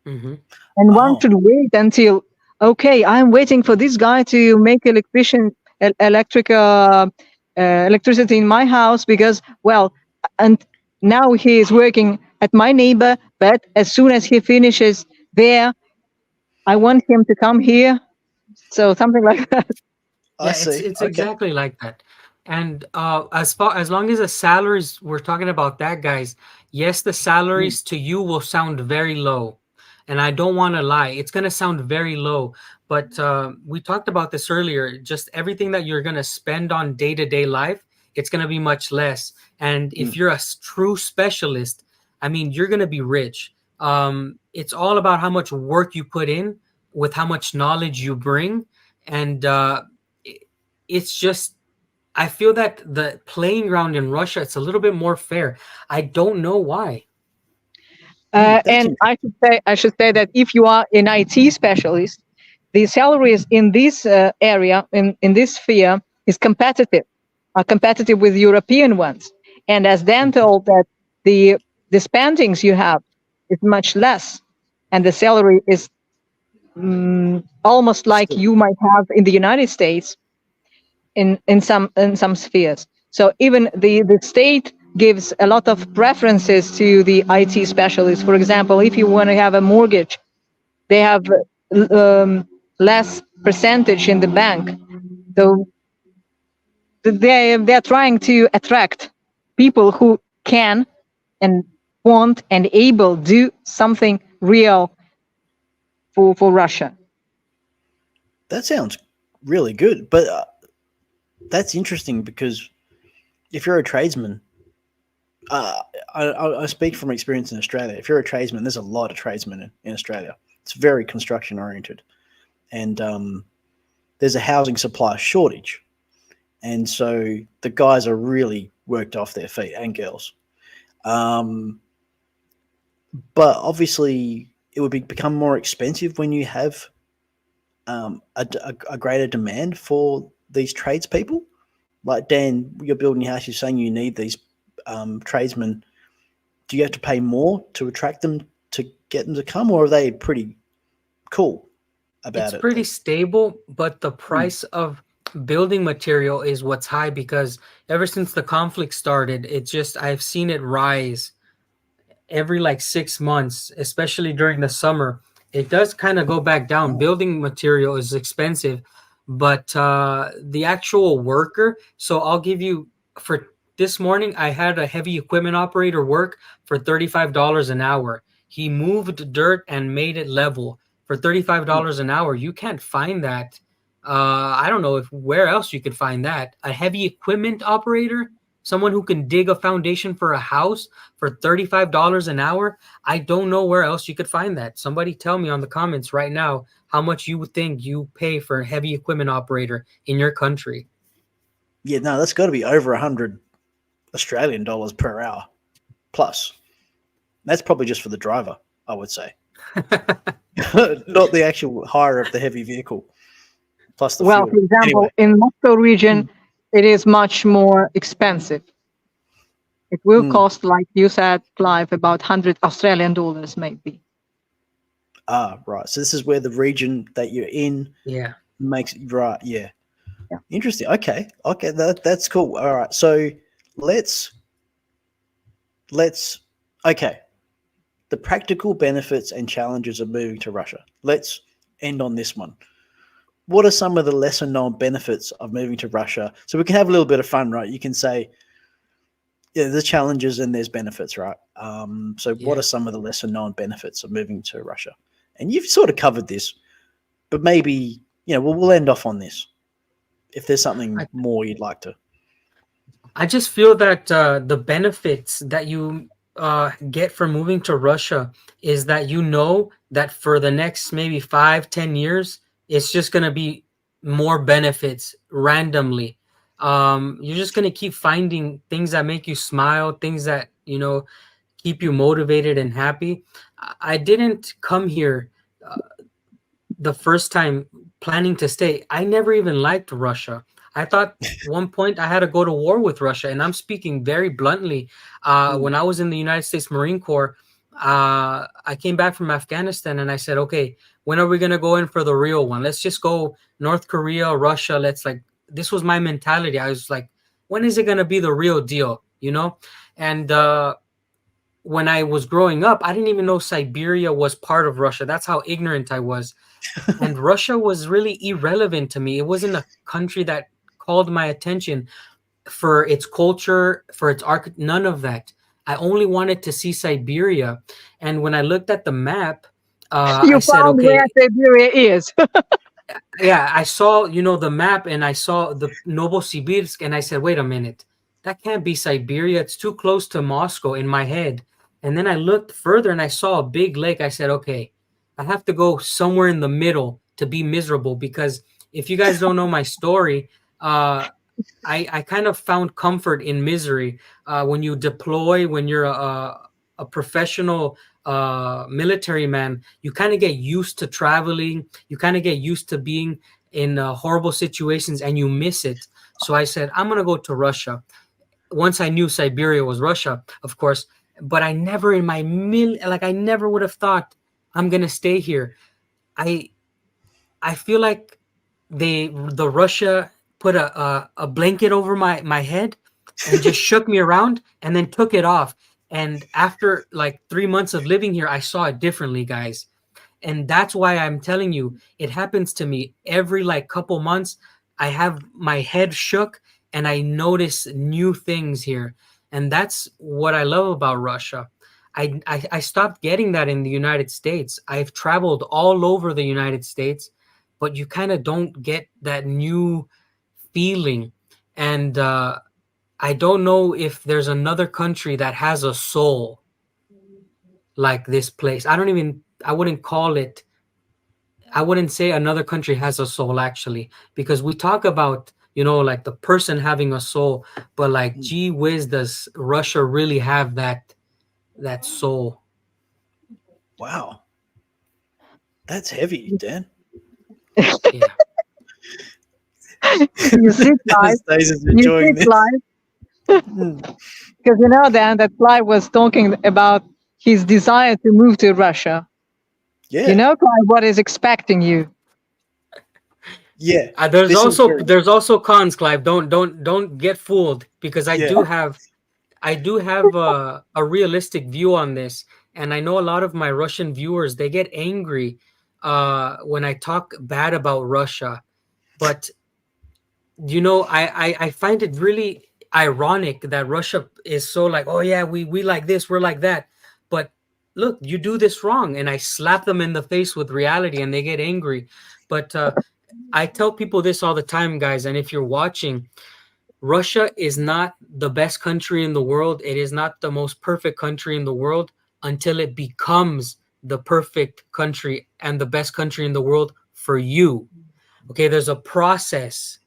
Mm-hmm. And one should wait until, okay, I'm waiting for this guy to make electricity in my house because, well, and now he is working at my neighbor, but as soon as he finishes there, I want him to come here. So something like that. Yeah, it's exactly like that. And as long as the salaries, we're talking about that, guys. Yes, the salaries to you will sound very low. And I don't want to lie, it's going to sound very low. But we talked about this earlier. Just everything that you're going to spend on day-to-day life, it's going to be much less. And if you're a true specialist, I mean, you're going to be rich. It's all about how much work you put in with how much knowledge you bring. And it's just, I feel that the playing ground in Russia, it's a little bit more fair. I don't know why. And I should say that if you are an IT specialist, the salaries in this area, in this sphere, is competitive with European ones. And as Dan told, that the spendings you have is much less, and the salary is almost like you might have in the United States in some spheres. So even the state gives a lot of preferences to the IT specialists. For example, if you want to have a mortgage, they have less percentage in the bank. So they're trying to attract people who can and want and able do something real for Russia. That sounds really good, but That's interesting because if you're a tradesman, I speak from experience in Australia. If you're a tradesman, there's a lot of tradesmen in Australia. It's very construction oriented, and there's a housing supply shortage, and so the guys are really worked off their feet, and girls. Um, but obviously, it would become more expensive when you have a greater demand for these tradespeople. Like Dan, you're building your house. You're saying you need these tradesmen. Do you have to pay more to attract them to get them to come, or are they pretty cool It's about it? pretty stable, but the Mm, price of building material is what's high because ever since the conflict started, I've seen it rise every like 6 months, especially during the summer. It does kind of go back down. oh, Building material is expensive, but the actual worker. So I'll give you for this morning, I had a heavy equipment operator work for $35 an hour. He moved dirt and made it level for $35 mm, an hour. You can't find that. I don't know if where else you could find that. A heavy equipment operator, someone who can dig a foundation for a house for $35 an hour. I don't know where else you could find that. Somebody tell me on the comments right now how much you would think you pay for a heavy equipment operator in your country. yeah, no, that's got to be over 100 Australian dollars per hour plus. That's probably just for the driver, I would say, not the actual hire of the heavy vehicle plus the Well, fuel. for example, Anyway, in Moscow region, mm, it is much more expensive. It will mm, cost, like you said, Clive, about 100 Australian dollars, maybe. right. So this is where the region that you're in Yeah. makes right. Yeah, Yeah. interesting. Okay, that's cool. All right, so let's let's okay. The practical benefits and challenges of moving to Russia. Let's end on this one. What are some of the lesser known benefits of moving to Russia? So we can have a little bit of fun, right? You can say, yeah, there's challenges and there's benefits, right? So what Yeah. are some of the lesser known benefits of moving to Russia? And you've sort of covered this, but maybe, we'll end off on this if there's something I, more you'd like to. I just feel that the benefits that you get from moving to Russia is that you know that for the next maybe 5, 10 years, it's just going to be more benefits randomly. You're just going to keep finding things that make you smile, things that, keep you motivated and happy. I didn't come here uh, the first time planning to stay. I never even liked Russia. I thought one point I had to go to war with Russia, and I'm speaking very bluntly. Mm, When I was in the United States Marine Corps, I came back from Afghanistan, and I said, "Okay, when are we gonna go in for the real one? Let's just go North Korea, Russia. Let's like." This was my mentality. I was like, "When is it gonna be the real deal?" And when I was growing up, I didn't even know Siberia was part of Russia. That's how ignorant I was. And Russia was really irrelevant to me. It wasn't a country that called my attention for its culture, for its none of that. I only wanted to see Siberia. And when I looked at the map, You I said, found where okay, Siberia is. yeah, I saw, the map and I saw the Novosibirsk and I said, wait a minute, that can't be Siberia. It's too close to Moscow in my head. And then I looked further and I saw a big lake. I said, okay, I have to go somewhere in the middle to be miserable because if you guys don't know my story, I kind of found comfort in misery. When you deploy, when you're a professional military man, you kind of get used to traveling. You kind of get used to being in horrible situations and you miss it. So I said, I'm going to go to Russia. Once I knew Siberia was Russia, of course, but I never in my I never would have thought I'm going to stay here. I I feel like the Russia put a blanket over my head and just shook me around and then took it off. And after like 3 months of living here, I saw it differently, guys. And that's why I'm telling you, it happens to me every like couple months. I have my head shook and I notice new things here. And that's what I love about Russia. I stopped getting that in the United States. I've traveled all over the United States, but you kind of don't get that new feeling. and I don't know if there's another country that has a soul like this place. I wouldn't call it, I wouldn't say another country has a soul actually, because we talk about, like the person having a soul, but like, gee whiz, does Russia really have that soul? Wow, that's heavy, Dan. Yeah. You see it live. Anastasia's You see enjoying it this. live. Mm. Because Dan, that Clive was talking about his desire to move to Russia. Yeah, Clive, what is expecting you? yeah. There's This is also very, there's also cons, Clive. Don't get fooled, because I yeah. do have a realistic view on this, and I know a lot of my Russian viewers, they get angry when I talk bad about Russia, but I find it really ironic that Russia is so like, oh yeah, we like this, we're like that, but look, you do this wrong, and I slap them in the face with reality, and they get angry. But I tell people this all the time, guys, and if you're watching, Russia is not the best country in the world. It is not the most perfect country in the world until it becomes the perfect country and the best country in the world for you. Okay, there's a process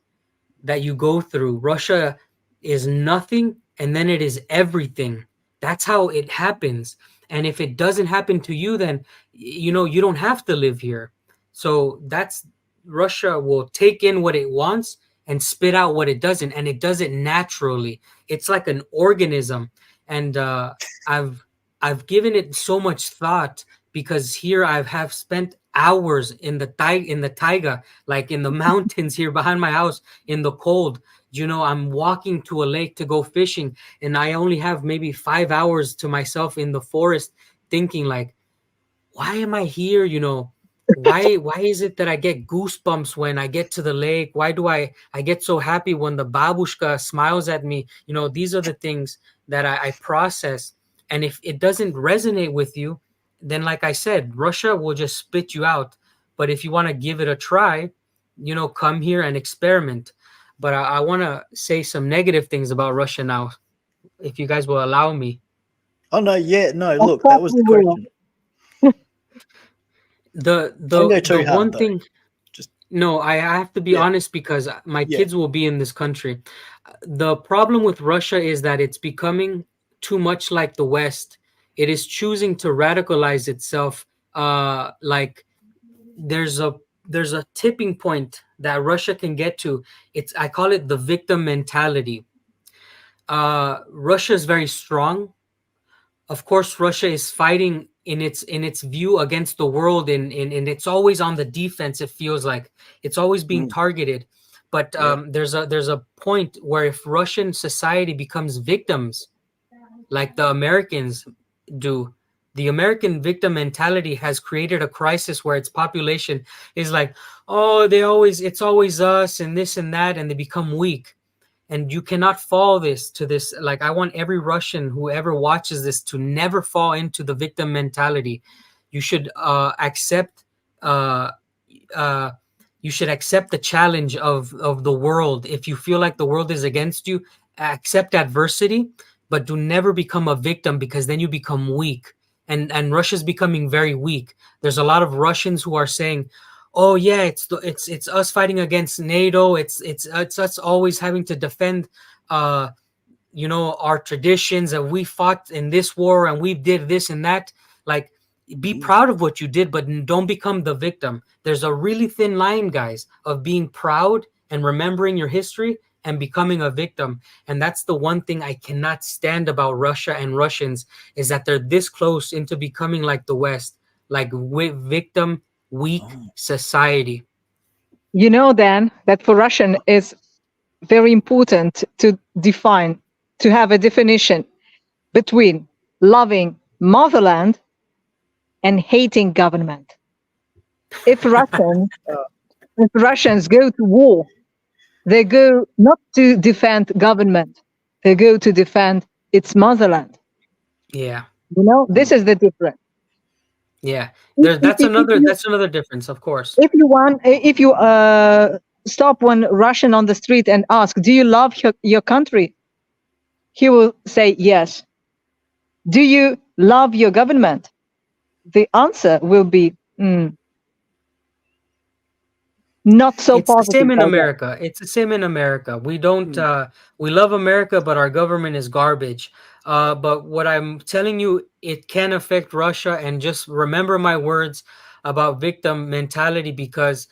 that you go through. Russia is nothing and then it is everything. That's how it happens. And if it doesn't happen to you, then you don't have to live here. So that's, Russia will take in what it wants and spit out what it doesn't, and it does it naturally. It's like an organism. And I've given it so much thought, because here I have spent hours in the taiga, like in the mountains here behind my house, in the cold. I'm walking to a lake to go fishing, and I only have maybe 5 hours to myself in the forest, thinking like, why am I here? Why is it that I get goosebumps when I get to the lake? Why do I get so happy when the babushka smiles at me? These are the things that I process. And if it doesn't resonate with you, then like I said, Russia will just spit you out. But if you want to give it a try, come here and experiment. But I want to say some negative things about Russia now, if you guys will allow me. Oh no, yeah, no. Of Look, course that was we the will. question. The Don't go the the too hard one though. thing, Just no, I have to be yeah, honest, because my yeah. kids will be in this country. The problem with Russia is that it's becoming too much like the West. It is choosing to radicalize itself. Like, there's a tipping point that Russia can get to. I call it the victim mentality. Russia is very strong. Of course, Russia is fighting in its view against the world, and it's always on the defense. It feels like it's always being Mm, targeted. But yeah. there's a point where, if Russian society becomes victims like the Americans do, the American victim mentality has created a crisis where its population is like, oh, it's always us and this and that, and they become weak. And you cannot fall to this. Like, I want every Russian, whoever watches this, to never fall into the victim mentality. You should accept uh, uh, you should accept the challenge of the world. If you feel like the world is against you, accept adversity, but do never become a victim, because then you become weak. And Russia's becoming very weak. There's a lot of Russians who are saying, oh yeah, it's us fighting against NATO. It's us always having to defend uh our traditions, and we fought in this war and we did this and that. Like, be Mm. proud of what you did, but don't become the victim. There's a really thin line, guys, of being proud and remembering your history and becoming a victim. And that's the one thing I cannot stand about Russia and Russians, is that they're this close into becoming like the West, like victim weak Oh, society. Dan, that for Russian is very important to define, to have a definition between loving motherland and hating government. If Russians go to war, they go not to defend government, they go to defend its motherland. Yeah. This is the difference. Yeah. If, That's if, if another you, that's another difference, of course. if you want, if you stop one Russian on the street and ask, do you love your country? He will say yes. Do you love your government? The answer will be not so It's the positive. same in I guess. America. It's the same in America. We don't we love America, but our government is garbage. But what I'm telling you, it can affect Russia. And just remember my words about victim mentality, because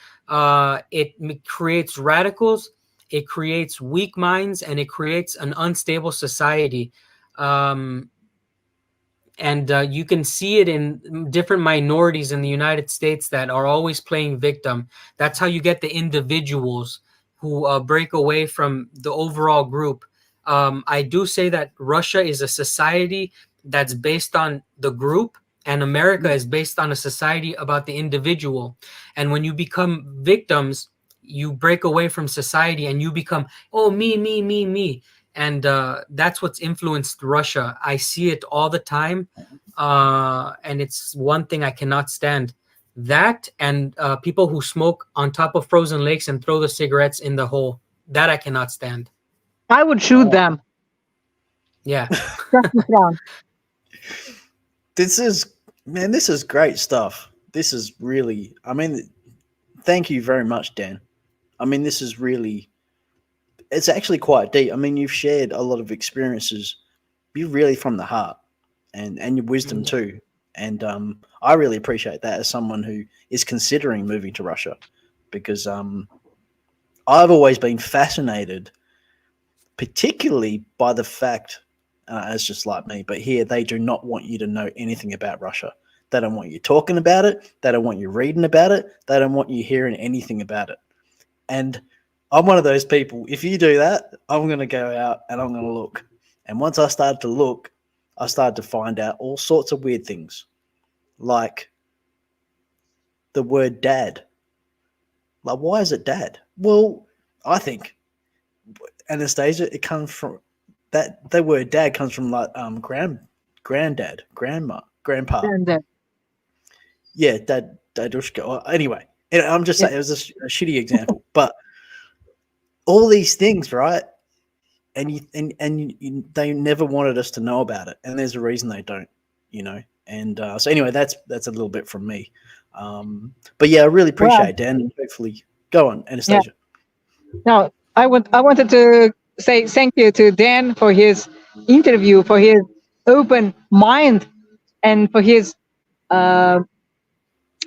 creates radicals, it creates weak minds, and it creates an unstable society. Um, and you can see it in different minorities in the United States that are always playing victim. That's how you get the individuals who break away from the overall group. I do say that Russia is a society that's based on the group, and America is based on a society about the individual. And when you become victims, you break away from society and you become, oh, me. And that's what's influenced Russia. I see it all the time, and it's one thing I cannot stand. That and people who smoke on top of frozen lakes and throw the cigarettes in the hole. That I cannot stand. I would shoot them. Yeah. Just in front. This is great stuff. This is really, I mean, thank you very much, Dan. I mean, this is really, it's actually quite deep. I mean, you've shared a lot of experiences. You're really from the heart, and your wisdom too. And I really appreciate that as someone who is considering moving to Russia, because I've always been fascinated, particularly by the fact, it's just like me, but here they do not want you to know anything about Russia. They don't want you talking about it. They don't want you reading about it. They don't want you hearing anything about it. And I'm one of those people. If you do that, I'm going to go out and I'm going to look. And once I started to look, I started to find out all sorts of weird things, like the word dad. Like, why is it dad? Well, I think, Anastasia, it comes from that. The word dad comes from like granddad, grandma, grandpa. And, Yeah, dadushka. Anyway, I'm just saying it was a shitty example, but all these things, right? And they never wanted us to know about it, and there's a reason they don't, And so anyway, that's a little bit from me. But yeah, I really appreciate it, Dan, and hopefully, go on, Anastasia. Now, I wanted to say thank you to Dan for his interview, for his open mind, and for his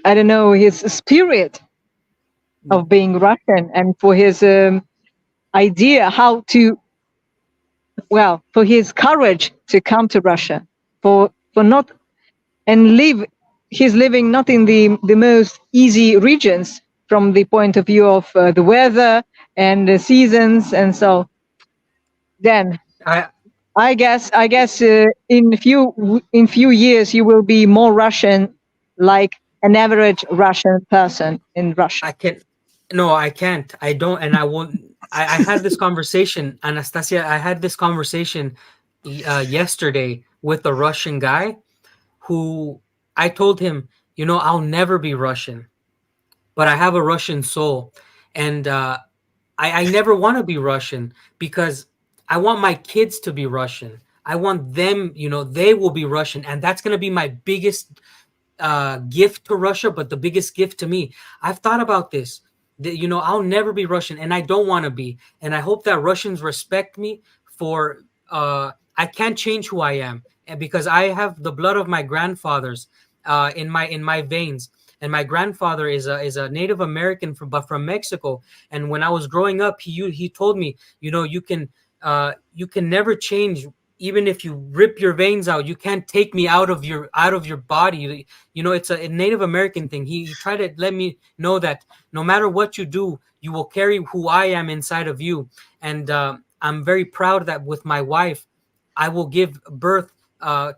his spirit of being Russian, and for his idea how to, for his courage to come to Russia, for not and live. He's living not in the most easy regions from the point of view of the weather and the seasons, and so. Then I guess in few years you will be more Russian, like an average Russian person in Russia. I can't. I don't, and I won't. I had this conversation, Anastasia. I had this conversation yesterday with a Russian guy who I told him, I'll never be Russian, but I have a Russian soul, and I never want to be Russian because I want my kids to be Russian. I want them, they will be Russian, and that's going to be my biggest gift to Russia, but the biggest gift to me. I've thought about this. I'll never be Russian, and I don't want to be. And I hope that Russians respect me for. I can't change who I am, and because I have the blood of my grandfathers in my veins. And my grandfather is a Native American from Mexico. And when I was growing up, he told me, you can never change. Even if you rip your veins out, you can't take me out of your body. It's a Native American thing. He tried to let me know that no matter what you do, you will carry who I am inside of you. And I'm very proud that with my wife, I will give birth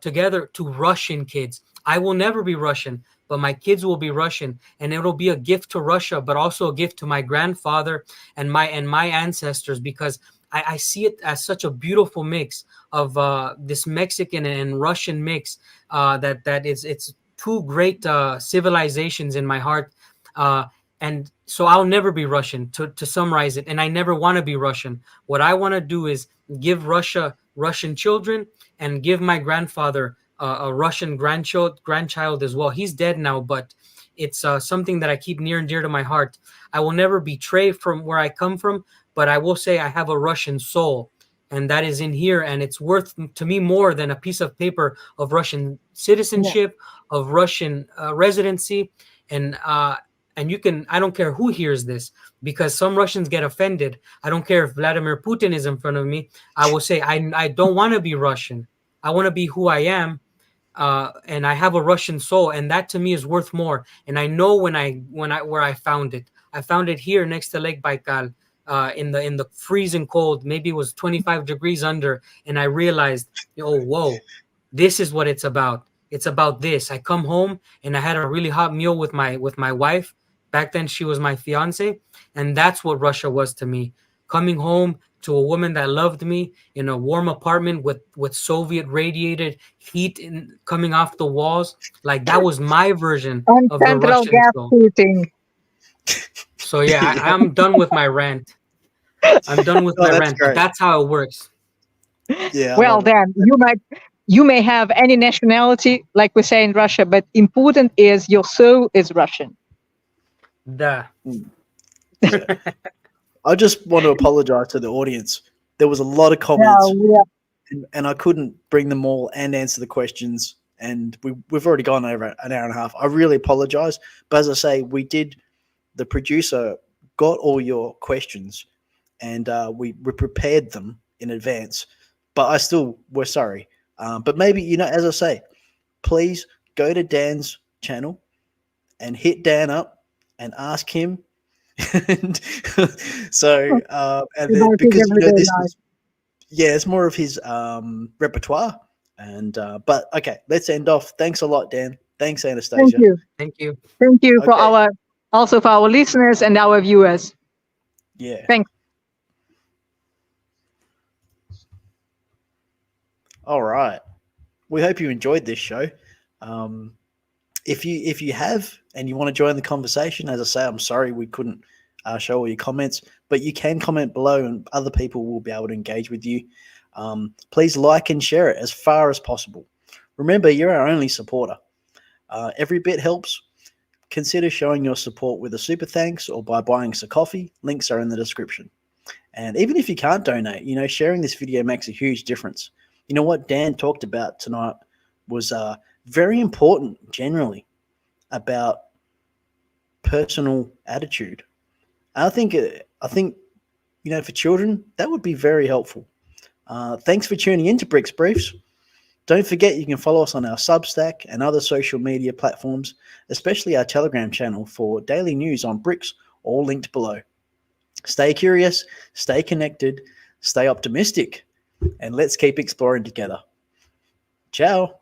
together to Russian kids. I will never be Russian, but my kids will be Russian, and it'll be a gift to Russia, but also a gift to my grandfather and my ancestors, because I see it as such a beautiful mix of this Mexican and Russian mix that it's two great civilizations in my heart. And so I'll never be Russian, to summarize it. And I never want to be Russian. What I want to do is give Russia Russian children and give my grandfather a Russian grandchild as well. He's dead now, but it's something that I keep near and dear to my heart. I will never betray from where I come from, but I will say I have a Russian soul, and that is in here, and it's worth to me more than a piece of paper of Russian citizenship, of Russian residency, and you can, I don't care who hears this, because some Russians get offended. I don't care if Vladimir Putin is in front of me. I will say I don't want to be Russian. I want to be who I am, and I have a Russian soul, and that to me is worth more. And I know where I found it. I found it here next to Lake Baikal, in the freezing cold. Maybe it was 25 degrees under, and I realized, oh whoa, this is what it's about. It's about this. I come home and I had a really hot meal with my wife. Back then she was my fiance, and that's what Russia was to me. Coming home to a woman that loved me in a warm apartment with Soviet radiated heat coming off the walls. Like, that was my version On of the central Russian gas soul. heating. So yeah, I'm done with my rant. I'm done with my that's rant. great. But that's how it works. Yeah. I Well, love it. then you may have any nationality, like we say in Russia, but important is your soul is Russian. The Yeah. I just want to apologize to the audience. There was a lot of comments, and I couldn't bring them all and answer the questions. And we've already gone over an hour and a half. I really apologize. But as I say, the producer got all your questions, and we prepared them in advance. But we're sorry. But maybe, as I say, please go to Dan's channel and hit Dan up and ask him. And so, and then, because this is, it's more of his repertoire. And but okay, let's end off. Thanks a lot, Dan. Thanks, Anastasia. Thank you. Thank you for Okay. for our listeners and our viewers. Yeah. Thanks. All right. We hope you enjoyed this show. If you have and you want to join the conversation, as I say, I'm sorry we couldn't show all your comments, but you can comment below, and other people will be able to engage with you. Please like and share it as far as possible. Remember, you're our only supporter. Every bit helps. Consider showing your support with a super thanks or by buying us a coffee. Links are in the description. And even if you can't donate, sharing this video makes a huge difference. What Dan talked about tonight was very important generally about personal attitude. I think for children, that would be very helpful. Thanks for tuning in to BRICS Briefs. Don't forget you can follow us on our Substack and other social media platforms, especially our Telegram channel for daily news on BRICS, all linked below. Stay curious, stay connected, stay optimistic, and let's keep exploring together. Ciao.